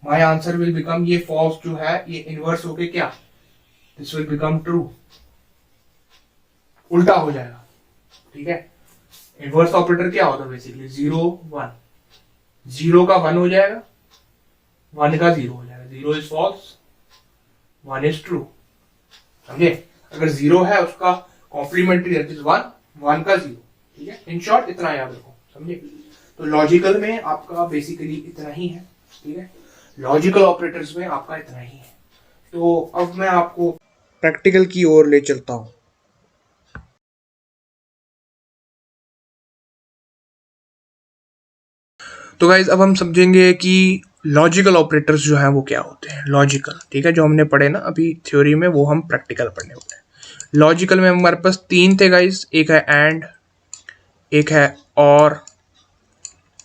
माई आंसर विल बिकम, ये फॉल्स जो है ये इनवर्स होके क्या, दिस विल बिकम ट्रू, उल्टा हो जाएगा। ठीक है, इनवर्स ऑपरेटर क्या होता है बेसिकली, 0 1, 0 का 1 हो जाएगा, 1 का 0 हो जाएगा, 0 इज फॉल्स, 1 इज ट्रू। समझे, अगर 0 है उसका कॉम्प्लीमेंट्री दैट इज 1, 1 का 0। ठीक है, इन शॉर्ट इतना याद रखो, समझे। तो लॉजिकल में आपका बेसिकली इतना ही है। ठीक है, लॉजिकल ऑपरेटर्स में आपका इतना ही है। तो अब मैं आपको प्रैक्टिकल की ओर ले चलता हूं। तो गाइज अब हम समझेंगे कि लॉजिकल ऑपरेटर्स जो है वो क्या होते हैं। लॉजिकल, ठीक है, जो हमने पढ़े ना अभी थ्योरी में, वो हम प्रैक्टिकल पढ़ने वाले हैं। लॉजिकल में हमारे पास 3 थे गाइज, एक है एंड, एक है और,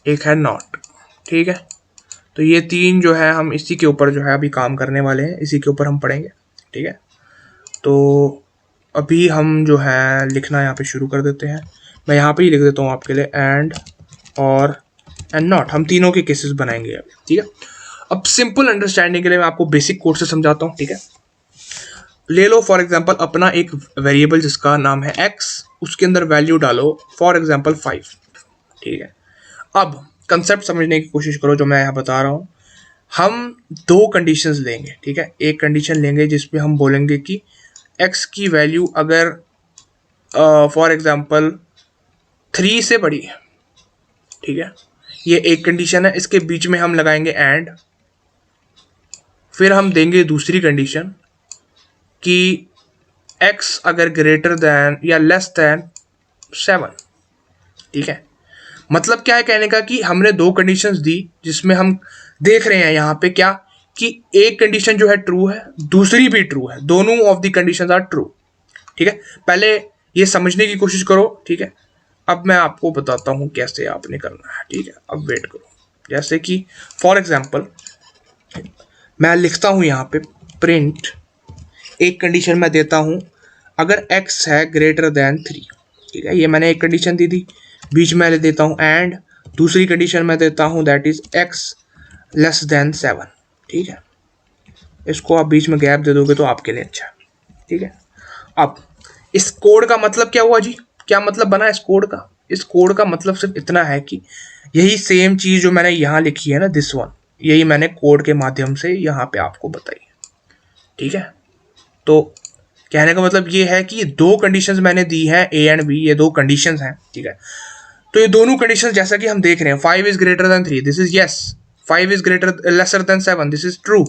एक है नॉट। ठीक है, तो ये 3 जो है हम इसी के ऊपर जो है अभी काम करने वाले हैं, इसी के ऊपर हम पढ़ेंगे। ठीक है, तो अभी हम जो है लिखना यहाँ पे शुरू कर देते हैं। मैं यहाँ पे ही लिख देता हूँ आपके लिए एंड और एंड नॉट, हम तीनों के केसेस बनाएंगे अभी। ठीक है, अब सिंपल अंडरस्टैंडिंग के लिए मैं आपको बेसिक कोड से समझाता हूँ। ठीक है, ले लो फॉर एग्जांपल अपना एक वेरिएबल जिसका नाम है x, उसके अंदर वैल्यू डालो फॉर एग्जांपल 5। ठीक है, अब कंसेप्ट समझने की कोशिश करो जो मैं यहाँ बता रहा हूँ। हम 2 कंडीशंस लेंगे। ठीक है, एक कंडीशन लेंगे जिसमें हम बोलेंगे कि x की वैल्यू अगर फॉर एग्जांपल 3 से बड़ी है। ठीक है, ये एक कंडीशन है, इसके बीच में हम लगाएंगे एंड, फिर हम देंगे दूसरी कंडीशन कि x अगर ग्रेटर देन या लेस देन 7। ठीक है, मतलब क्या है कहने का कि हमने 2 कंडीशंस दी जिसमें हम देख रहे हैं यहाँ पे क्या कि एक कंडीशन जो है ट्रू है, दूसरी भी ट्रू है, दोनों of the conditions are true. ठीक है, पहले ये समझने की कोशिश करो। ठीक है, अब मैं आपको बताता हूँ कैसे आपने करना है। ठीक है, अब वेट करो, जैसे कि फॉर एग्जांपल मैं लिखता हूँ यहाँ पे प्रिंट, एक कंडीशन मैं देता हूँ अगर x है ग्रेटर देन 3। ठीक है, ये मैंने एक कंडीशन दी थी, बीच में ले देता हूँ एंड, दूसरी कंडीशन मैं देता हूँ that is x less than 7। ठीक है, इसको आप बीच में गैप दे दोगे तो आपके लिए अच्छा है। ठीक है, अब इस कोड का मतलब क्या हुआ जी, क्या मतलब बना इस कोड का, इस कोड का मतलब सिर्फ इतना है कि यही सेम चीज जो मैंने यहाँ लिखी है ना, दिस वन, यही मैंने कोड के माध्यम से यहाँ पे आपको बताई है। ठीक है, तो कहने का मतलब ये है कि 2 कंडीशंस मैंने दी हैं ए एंड बी, ये 2 कंडीशंस हैं। ठीक है, तो ये दोनों कंडीशंस जैसा कि हम देख रहे हैं, 5 is greater than 3, this is yes, 5 is greater lesser than 7, this is true.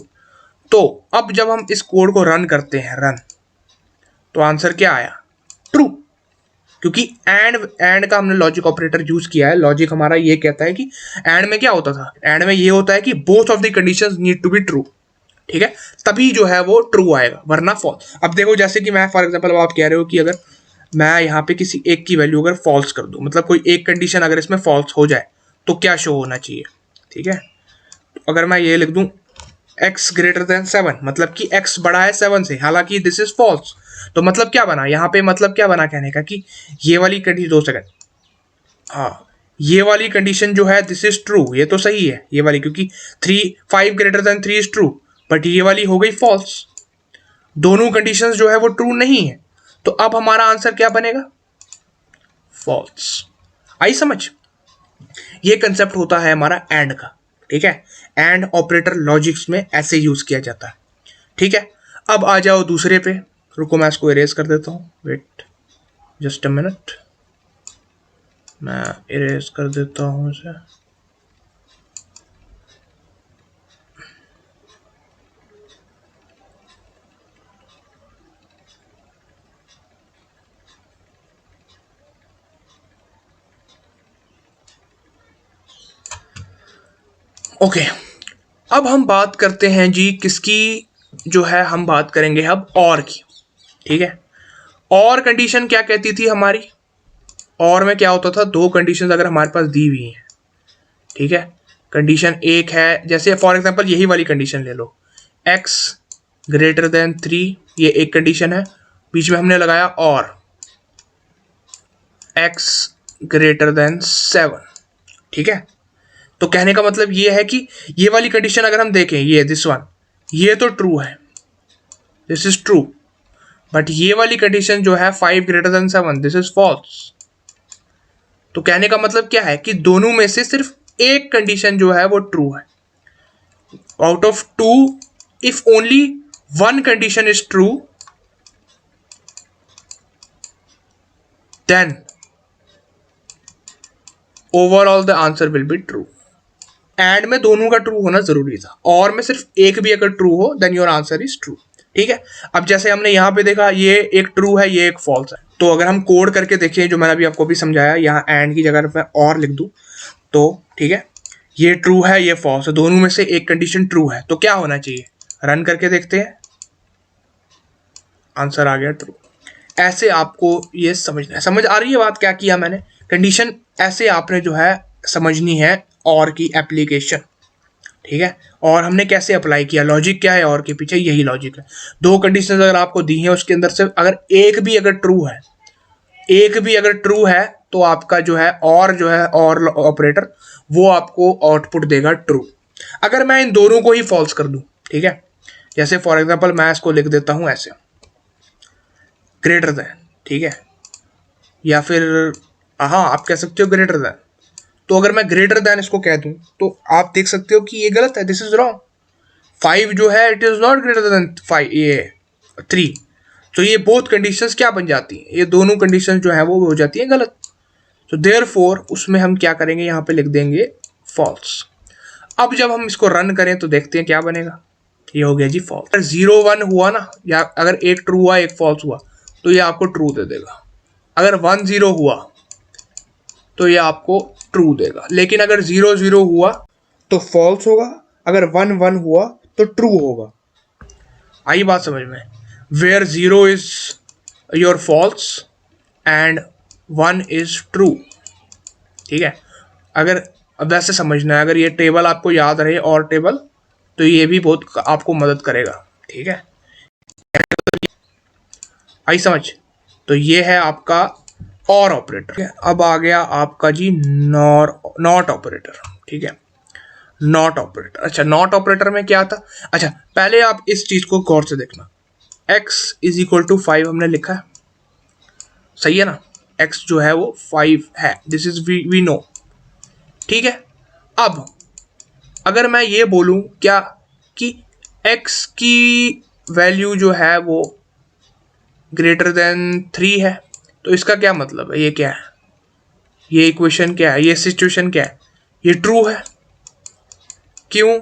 तो अब जब हम इस कोड को रन करते हैं, रन, तो आंसर क्या आया, ट्रू, क्योंकि एंड का हमने लॉजिक ऑपरेटर यूज किया है। लॉजिक हमारा ये कहता है कि एंड में क्या होता था, एंड में ये होता है कि both of the conditions need to be true. ठीक है, तभी जो है वो ट्रू आएगा, वरना फॉल्स। अब देखो जैसे कि मैं फॉर एग्जांपल आप कह रहे हो कि अगर मैं यहाँ पे किसी एक की वैल्यू अगर फॉल्स कर दूं, मतलब कोई एक कंडीशन अगर इसमें फॉल्स हो जाए तो क्या शो होना चाहिए। ठीक है, तो अगर मैं ये लिख दूं x ग्रेटर देन 7, मतलब कि x बड़ा है 7 से, हालांकि दिस इज फॉल्स, तो मतलब क्या बना यहाँ पे, मतलब क्या बना कहने का कि ये वाली कंडीशन, 2 सेकंड, हाँ, ये वाली कंडीशन जो है दिस इज ट्रू, ये तो सही है ये वाली, क्योंकि 5 greater then 3 is true, but ये वाली हो गई फॉल्स, दोनों कंडीशंस जो है वो ट्रू नहीं है। तो अब हमारा आंसर क्या बनेगा, फॉल्स। आई समझ, ये कंसेप्ट होता है हमारा एंड का। ठीक है। एंड ऑपरेटर लॉजिक्स में ऐसे यूज किया जाता है, ठीक है। अब आ जाओ दूसरे पे, रुको मैं इसको इरेज कर देता हूँ, वेट जस्ट अ मिनट, मैं इरेज कर देता हूँ इसे। ओके, अब हम बात करते हैं जी किसकी, जो है हम बात करेंगे अब और की, ठीक है। और कंडीशन क्या कहती थी हमारी, और में क्या होता था, दो कंडीशन अगर हमारे पास दी हुई हैं, ठीक है। कंडीशन एक है, जैसे फॉर एग्जांपल यही वाली कंडीशन ले लो, x ग्रेटर देन 3, ये एक कंडीशन है, बीच में हमने लगाया और x ग्रेटर देन 7, ठीक है। तो कहने का मतलब ये है कि ये वाली कंडीशन अगर हम देखें, ये दिस वन, ये तो ट्रू है, दिस इज ट्रू, बट ये वाली कंडीशन जो है 5 greater than 7, this is false. तो कहने का मतलब क्या है कि दोनों में से सिर्फ एक कंडीशन जो है वो ट्रू है। Out of two, if only one condition is true, then overall the answer will be true. And में दोनों का ट्रू होना जरूरी था, और में सिर्फ एक भी अगर ट्रू हो then your answer is true, ठीक है। अब जैसे हमने यहां पे देखा, ये एक ट्रू है, ये एक फॉल्स है, तो अगर हम कोड करके देखें, जो मैंने अभी आपको भी समझाया, यहाँ एंड की जगह मैं और लिख दूं तो, ठीक है, ये ट्रू है, ये फॉल्स है, दोनों में से एक कंडीशन ट्रू है, तो क्या होना चाहिए, रन करके देखते हैं, आंसर आ गया ट्रू। ऐसे आपको ये समझना है, समझ आ रही है बात, क्या किया मैंने, कंडीशन ऐसे आपने जो है समझनी है, और की एप्लीकेशन, ठीक है। और हमने कैसे अप्लाई किया, लॉजिक क्या है और के पीछे, यही लॉजिक है। दो कंडीशन अगर आपको दी हैं, उसके अंदर से अगर एक भी अगर ट्रू है, एक भी अगर ट्रू है, तो आपका जो है और ऑपरेटर वो आपको आउटपुट देगा ट्रू। अगर मैं इन दोनों को ही फॉल्स कर दूं, ठीक है, जैसे फॉर एग्जांपल मैं इसको लिख देता हूं ऐसे, ग्रेटर देन, ठीक है, या फिर हाँ आप कह सकते हो ग्रेटर देन, तो अगर मैं ग्रेटर देन इसको कह दूं तो आप देख सकते हो कि ये गलत है, दिस इज रॉन्ग। 5 जो है it is not greater than 5, ये 3, तो ये बोथ कंडीशंस क्या बन जाती हैं, ये दोनों कंडीशंस जो है वो हो जाती हैं गलत। तो देयरफॉर उसमें हम क्या करेंगे, यहाँ पे लिख देंगे फॉल्स। अब जब हम इसको रन करें तो देखते हैं क्या बनेगा, ये हो गया जी फॉल्स। अगर 0 1 हुआ ना, या अगर एक ट्रू हुआ एक फॉल्स हुआ, तो ये आपको ट्रू दे देगा। अगर 1 0 हुआ तो ये आपको ट्रू देगा, लेकिन अगर 0 0 हुआ तो फॉल्स होगा, अगर 1 1 हुआ तो ट्रू होगा। आई बात समझ में, वेयर 0 इज your false and 1 is true, ठीक है। अगर वैसे समझना है, अगर ये टेबल आपको याद रहे और टेबल, तो ये भी बहुत आपको मदद करेगा, ठीक है। आई समझ, तो ये है आपका और ऑपरेटर। अब आ गया आपका जी नॉट ऑपरेटर, ठीक है, नॉट ऑपरेटर। अच्छा, नॉट ऑपरेटर में क्या था, अच्छा पहले आप इस चीज को गौर से देखना, x इज इक्वल टू 5 हमने लिखा है, सही है ना, x जो है वो 5 है, दिस इज वी नो, ठीक है। अब अगर मैं ये बोलूं क्या कि x की वैल्यू जो है वो ग्रेटर देन 3 है, तो इसका क्या मतलब है, ये क्या है, ये इक्वेशन क्या है, ये सिचुएशन क्या है, ये ट्रू है। क्यों,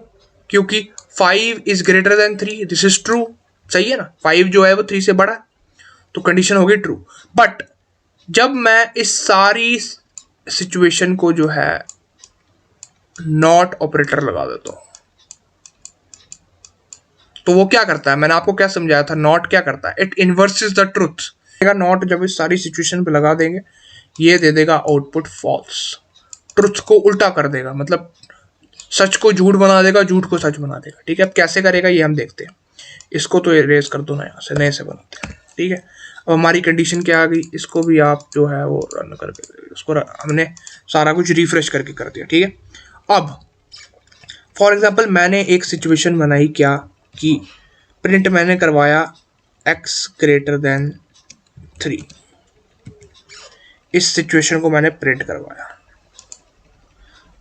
क्योंकि 5 is greater than 3, this is true, सही है ना, 5 जो है वो 3 से बड़ा है, तो कंडीशन होगी ट्रू। बट जब मैं इस सारी सिचुएशन को जो है नॉट ऑपरेटर लगा देता हूं, तो वो क्या करता है, मैंने आपको क्या समझाया था, नॉट क्या करता है, it inverses the truth. Not जब इस सारी सिचुएशन पे लगा देंगे, ये दे देगा आउटपुट फॉल्स, ट्रुथ को उल्टा कर देगा, मतलब सच को झूठ बना देगा, झूठ को सच बना देगा, ठीक है। अब कैसे करेगा ये हम देखते हैं, इसको तो इरेज कर दो ना, यहाँ से नए से बनाते हैं, ठीक है। अब हमारी कंडीशन क्या आ गई, इसको भी आप जो है वो रन करके, उसको हमने सारा कुछ रिफ्रेश करके कर दिया, ठीक है। अब फॉर एग्जाम्पल मैंने एक सिचुएशन बनाई, क्या कि प्रिंट मैंने करवाया x ग्रेटर देन 3, इस सिचुएशन को मैंने प्रिंट करवाया,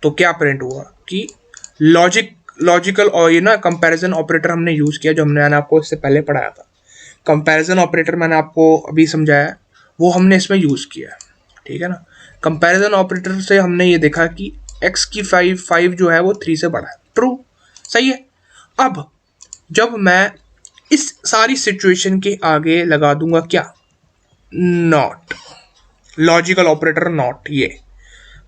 तो क्या प्रिंट हुआ कि लॉजिकल और ये ना कंपैरिजन ऑपरेटर हमने यूज़ किया, जो मैंने आपको इससे पहले पढ़ाया था। कंपैरिजन ऑपरेटर मैंने आपको अभी समझाया, वो हमने इसमें यूज़ किया है, ठीक है ना। कंपैरिजन ऑपरेटर से हमने ये देखा कि x की 5 जो है वो 3 से बड़ा है, ट्रू, सही है। अब जब मैं इस सारी सिचुएशन के आगे लगा दूंगा क्या, नॉट, लॉजिकल ऑपरेटर नॉट, ये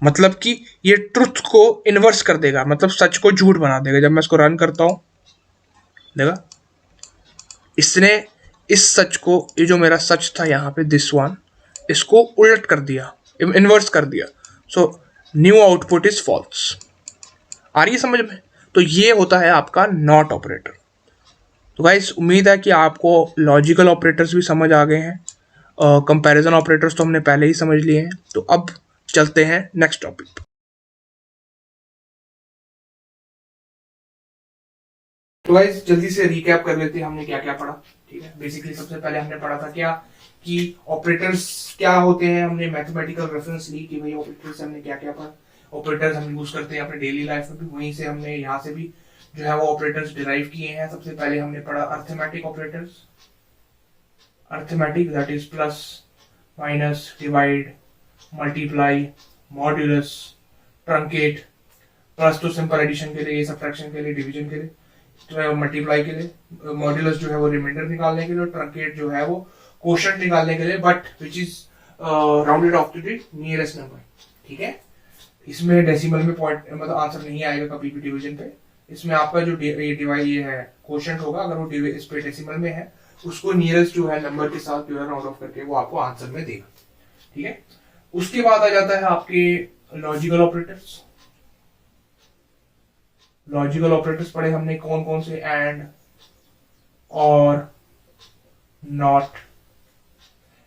मतलब कि ये ट्रुथ को इन्वर्स कर देगा, मतलब सच को झूठ बना देगा। जब मैं इसको रन करता हूं, देखा, इसने इस सच को, ये जो मेरा सच था यहाँ पे दिस वन, इसको उलट कर दिया, इन्वर्स कर दिया। So new output is false. आ रही है समझ में? तो ये होता है आपका नॉट ऑपरेटर। तो गाइस उम्मीद है कि आपको लॉजिकल ऑपरेटर्स भी समझ आ गए हैं, कंपैरिजन ऑपरेटर्स तो हमने पहले ही समझ लिए हैं। तो अब चलते हैं नेक्स्ट टॉपिक। तो गाइस जल्दी से रिकैप कर लेते हैं हमने क्या क्या पढ़ा, ठीक है। बेसिकली सबसे पहले हमने पढ़ा था क्या कि ऑपरेटर्स क्या होते हैं, हमने मैथमेटिकल रेफरेंस ली कि भाई ऑपरेटर्स से हमने क्या क्या पढ़ा। ऑपरेटर्स हम यूज करते हैं अपने डेली लाइफ में भी, वहीं से हमने यहाँ से भी जो है वो ऑपरेटर्स डिराइव किए हैं। सबसे पहले हमने पढ़ा arithmetic operators, arithmetic that is plus, minus, divide, multiply, modulus, truncate. Plus तो सिंपल एडिशन के लिए, सब्ट्रैक्शन के लिए, डिवीजन के लिए, मल्टीप्लाई के लिए, मॉड्यूलस जो है वो रिमाइंडर निकालने के लिए, और ट्रंकेट जो है वो कोशेंट निकालने के लिए, but which is rounded off to the nearest number, ठीक है। इसमें डेसिमल में पॉइंट मतलब आंसर नहीं आएगा कभी भी डिवीजन पे। इसमें आपका जो डिवाइड ये है कोशेंट होगा, अगर वो इस पे डेसिमल में है, उसको नियरेस्ट जो है नंबर के साथ जो है राउंड ऑफ करके वो आपको आंसर में देगा, ठीक है। उसके बाद आ जाता है आपके लॉजिकल ऑपरेटर्स। लॉजिकल ऑपरेटर्स पढ़े हमने कौन कौन से, एंड, और, नॉट।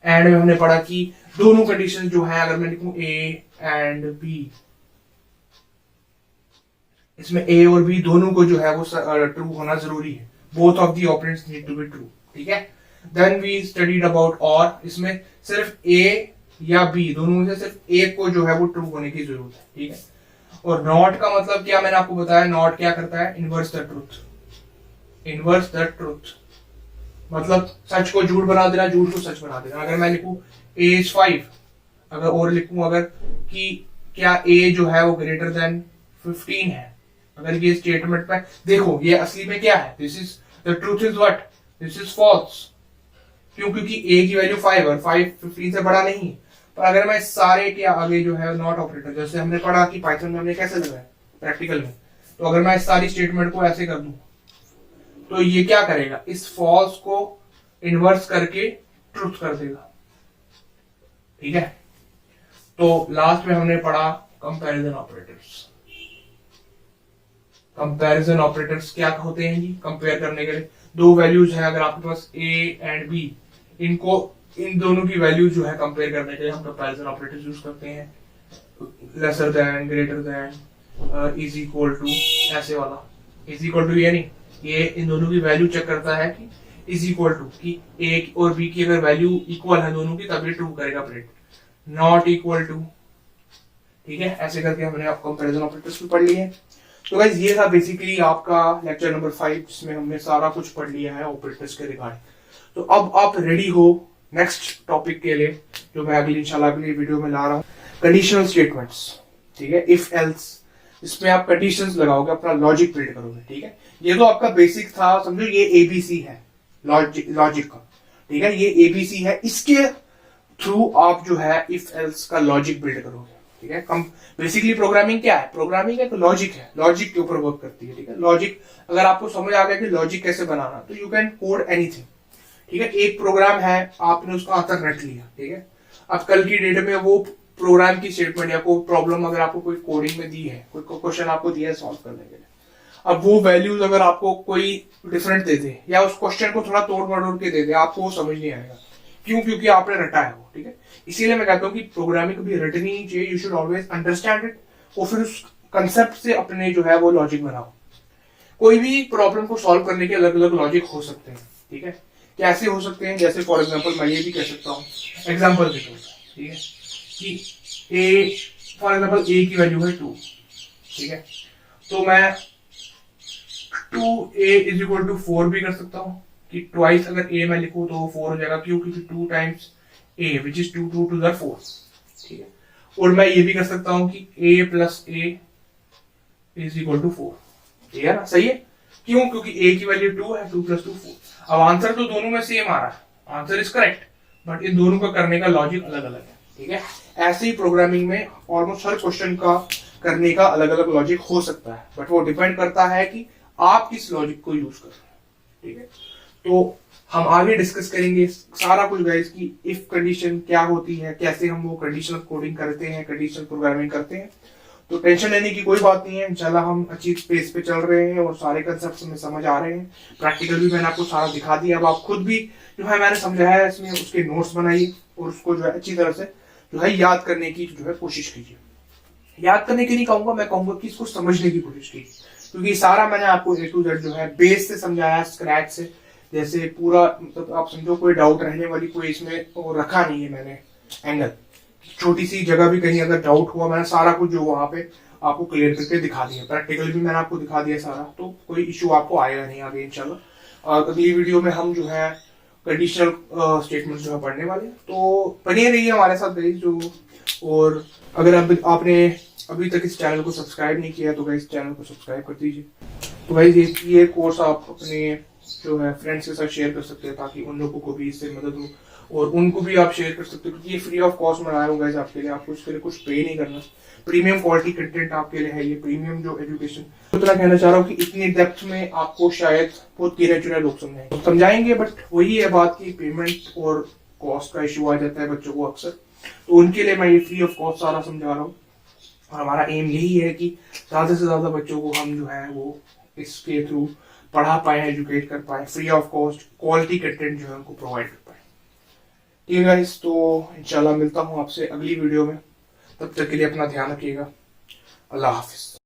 एंड में हमने पढ़ा कि दोनों कंडीशन जो है, अगर मैं लिखूं ए एंड बी, इसमें ए और बी दोनों को जो है वो ट्रू होना जरूरी है। Both of the operands need to be true, ठीक है। देन वी स्टडीड अबाउट और, इसमें सिर्फ ए या बी दोनों में से सिर्फ एक को जो है वो ट्रू होने की जरूरत है, ठीक है। और नॉट का मतलब क्या, मैंने आपको बताया, नॉट क्या करता है, inverse the truth, inverse the truth, मतलब सच को झूठ बना देना, झूठ को सच बना देना। अगर मैं लिखूं ए इज 5, अगर और लिखूं अगर कि क्या ए जो है वो ग्रेटर देन 15 है, अगर ये स्टेटमेंट में देखो, ये असली में क्या है, this is the truth is what, this is false. क्यों? क्योंकि ए की वैल्यू 5 और 5 15 से बड़ा नहीं है। पर अगर मैं सारे के आगे जो है नॉट ऑपरेटर, जैसे हमने पढ़ा कि पाइथन में हमने कैसे लगाया प्रैक्टिकल में, तो अगर मैं इस सारी स्टेटमेंट को ऐसे कर दूं, तो ये क्या करेगा, इस फॉल्स को इन्वर्स करके ट्रूथ कर देगा, ठीक है। तो लास्ट में हमने पढ़ा कंपैरिजन ऑपरेटर्स। कंपैरिजन ऑपरेटर्स क्या होते हैं जी, कंपेयर करने के लिए दो वैल्यूज है, अगर आपके पास ए एंड बी, इनको इन दोनों की वैल्यू जो है कंपेयर करने के लिए हम कंपैरिजन ऑपरेटर्स यूज करते हैं। Lesser than, greater than, is equal to, ऐसे वाला। इज इक्वल टू ये नहीं, ये इन दोनों की वैल्यू चेक करता है कि इज इक्वल टू, कि ए और बी की अगर वैल्यू इक्वल है दोनों की, तभी ट्रू करेगा प्रिंट। नॉट इक्वल टू, ठीक है। ऐसे करके हमने आप कंपैरिजन ऑपरेटर्स भी पढ़ लिए हैं। तो गाइस ये था बेसिकली आपका लेक्चर नंबर 5, जिसमें हमने सारा कुछ पढ़ लिया है ऑपरेटर्स के रिगार्डिंग। तो अब आप रेडी हो नेक्स्ट टॉपिक के लिए, जो मैं अगली इंशाल्लाह अगली वीडियो में ला रहा हूँ, कंडीशनल स्टेटमेंट्स, ठीक है। इफ एल्स, इसमें आप कंडीशंस लगाओगे, अपना लॉजिक बिल्ड करोगे, ठीक है। ये तो आपका बेसिक था, समझो ये एबीसी है लॉजिक का, ठीक है। ये एबीसी है, इसके थ्रू आप जो है इफ एल्स का लॉजिक बिल्ड करोगे, ठीक है। बेसिकली प्रोग्रामिंग क्या है, प्रोग्रामिंग एक लॉजिक है, लॉजिक के ऊपर वर्क करती है, ठीक है। लॉजिक अगर आपको समझ आ गया कि लॉजिक कैसे बनाना, तो यू कैन कोड एनीथिंग, ठीक है। एक प्रोग्राम है, आपने उसका आंसर रट लिया, ठीक है। अब कल की डेट में वो प्रोग्राम की स्टेटमेंट या कोई प्रॉब्लम अगर आपको कोई कोडिंग में दी है, कोई क्वेश्चन आपको दिया है सॉल्व करने के लिए, अब वो वैल्यूज अगर आपको कोई डिफरेंट दे दे, या उस क्वेश्चन को थोड़ा तोड़ मरोड़ के दे दे, आपको वो समझ नहीं आएगा। क्यों? क्योंकि आपने रटा है वो, ठीक है। इसीलिए मैं कहता हूँ कि प्रोग्रामिंग कभी रटनी नहीं चाहिए, you should always understand it, और फिर उस कंसेप्ट से अपने जो है वो लॉजिक बनाओ। कोई भी प्रॉब्लम को सॉल्व करने के अलग अलग लॉजिक हो सकते हैं, ठीक है। कैसे हो सकते हैं, जैसे फॉर एग्जाम्पल मैं ये भी कह सकता हूँ, एग्जाम्पल देखो, ठीक है, कि ए फॉर एग्जाम्पल ए की वैल्यू है 2, ठीक है। तो मैं 2a इज इक्वल टू 4 भी कर सकता हूँ कि ट्वाइस अगर a मैं लिखूं तो 4 हो जाएगा, क्यों? क्योंकि 2 times a which is 2 2 to the 4, ठीक है। और मैं ये भी कर सकता हूँ कि a plus a is equal to 4, ठीक है ना, सही है। क्यों? क्योंकि a की वैल्यू 2 है, 2 प्लस 2 4। अब आंसर तो दोनों में सेम आ रहा है, answer is correct, but in दोनों का करने का लॉजिक अलग अलग है, ठीक है। ऐसे ही प्रोग्रामिंग में ऑलमोस्ट हर क्वेश्चन का करने का अलग अलग लॉजिक हो सकता है, बट वो डिपेंड करता है कि आप किस लॉजिक को यूज कर रहे हैं, ठीक है। तो हम आगे डिस्कस करेंगे सारा कुछ गाइस की इफ कंडीशन क्या होती है, कैसे हम वो कंडीशनल कोडिंग करते हैं, कंडीशनल प्रोग्रामिंग करते हैं। तो टेंशन लेने की कोई बात नहीं है, इंशाल्लाह हम अच्छी स्पेस पे चल रहे हैं और सारे कंसेप्ट हमें समझ आ रहे हैं। प्रैक्टिकल भी मैंने आपको सारा दिखा दिया, अब आप खुद भी जो है मैंने समझाया है इसमें उसके नोट्स बनाइए और उसको जो है अच्छी तरह से जो है याद करने की जो है कोशिश कीजिए। याद करने की नहीं कहूंगा, मैं कहूंगा कि इसको समझने की कोशिश कीजिए, क्योंकि सारा मैंने आपको A to Z जो है बेस से समझाया, स्क्रैच से, जैसे पूरा मतलब आप समझो कोई डाउट रहने वाली कोई इसमें वो रखा नहीं है मैंने एंगल। छोटी सी जगह भी कहीं अगर डाउट हुआ, मैंने सारा कुछ जो वहां पे आपको क्लियर करके दिखा दिया, प्रैक्टिकल भी मैंने आपको दिखा दिया सारा, तो कोई इश्यू आपको आएगा नहीं आगे इंशाल्लाह। और अगली वीडियो में हम जो है कंडीशनल स्टेटमेंट जो है पढ़ने वाले हैं, तो बने रहिए हमारे साथ गाइस जो। और अगर आपने अभी तक इस चैनल को सब्सक्राइब नहीं किया तो गाइस चैनल को सब्सक्राइब कर दीजिए। तो गाइस ये कोर्स आप अपने जो है फ्रेंड्स के साथ शेयर कर सकते हैं ताकि उन लोगों को भी इससे मदद हो, और उनको भी आप शेयर कर सकते हो, क्योंकि ये फ्री ऑफ कॉस्ट में आया हूँ गाइस आपके लिए, आपको इसके लिए कुछ पे नहीं करना। प्रीमियम क्वालिटी कंटेंट आपके लिए है ये, प्रीमियम जो एजुकेशन। उतना कहना चाह रहा हूँ कि इतनी डेप्थ में आपको शायद बहुत गिने चुने लोग समझाएंगे, बट वही है बात की पेमेंट और कॉस्ट का इश्यू आ जाता है बच्चों को अक्सर, तो उनके लिए मैं ये फ्री ऑफ कॉस्ट सारा समझा रहा हूँ। और हमारा एम यही है कि ज्यादा से ज्यादा बच्चों को हम जो है वो इसके थ्रू पढ़ा पाए, एजुकेट कर पाए, free of cost quality content जो है उनको प्रोवाइड कर पाए। ठीक है गाइस, तो इंशाल्लाह मिलता हूँ आपसे अगली वीडियो में, तब तक के लिए अपना ध्यान रखिएगा। अल्लाह हाफिज।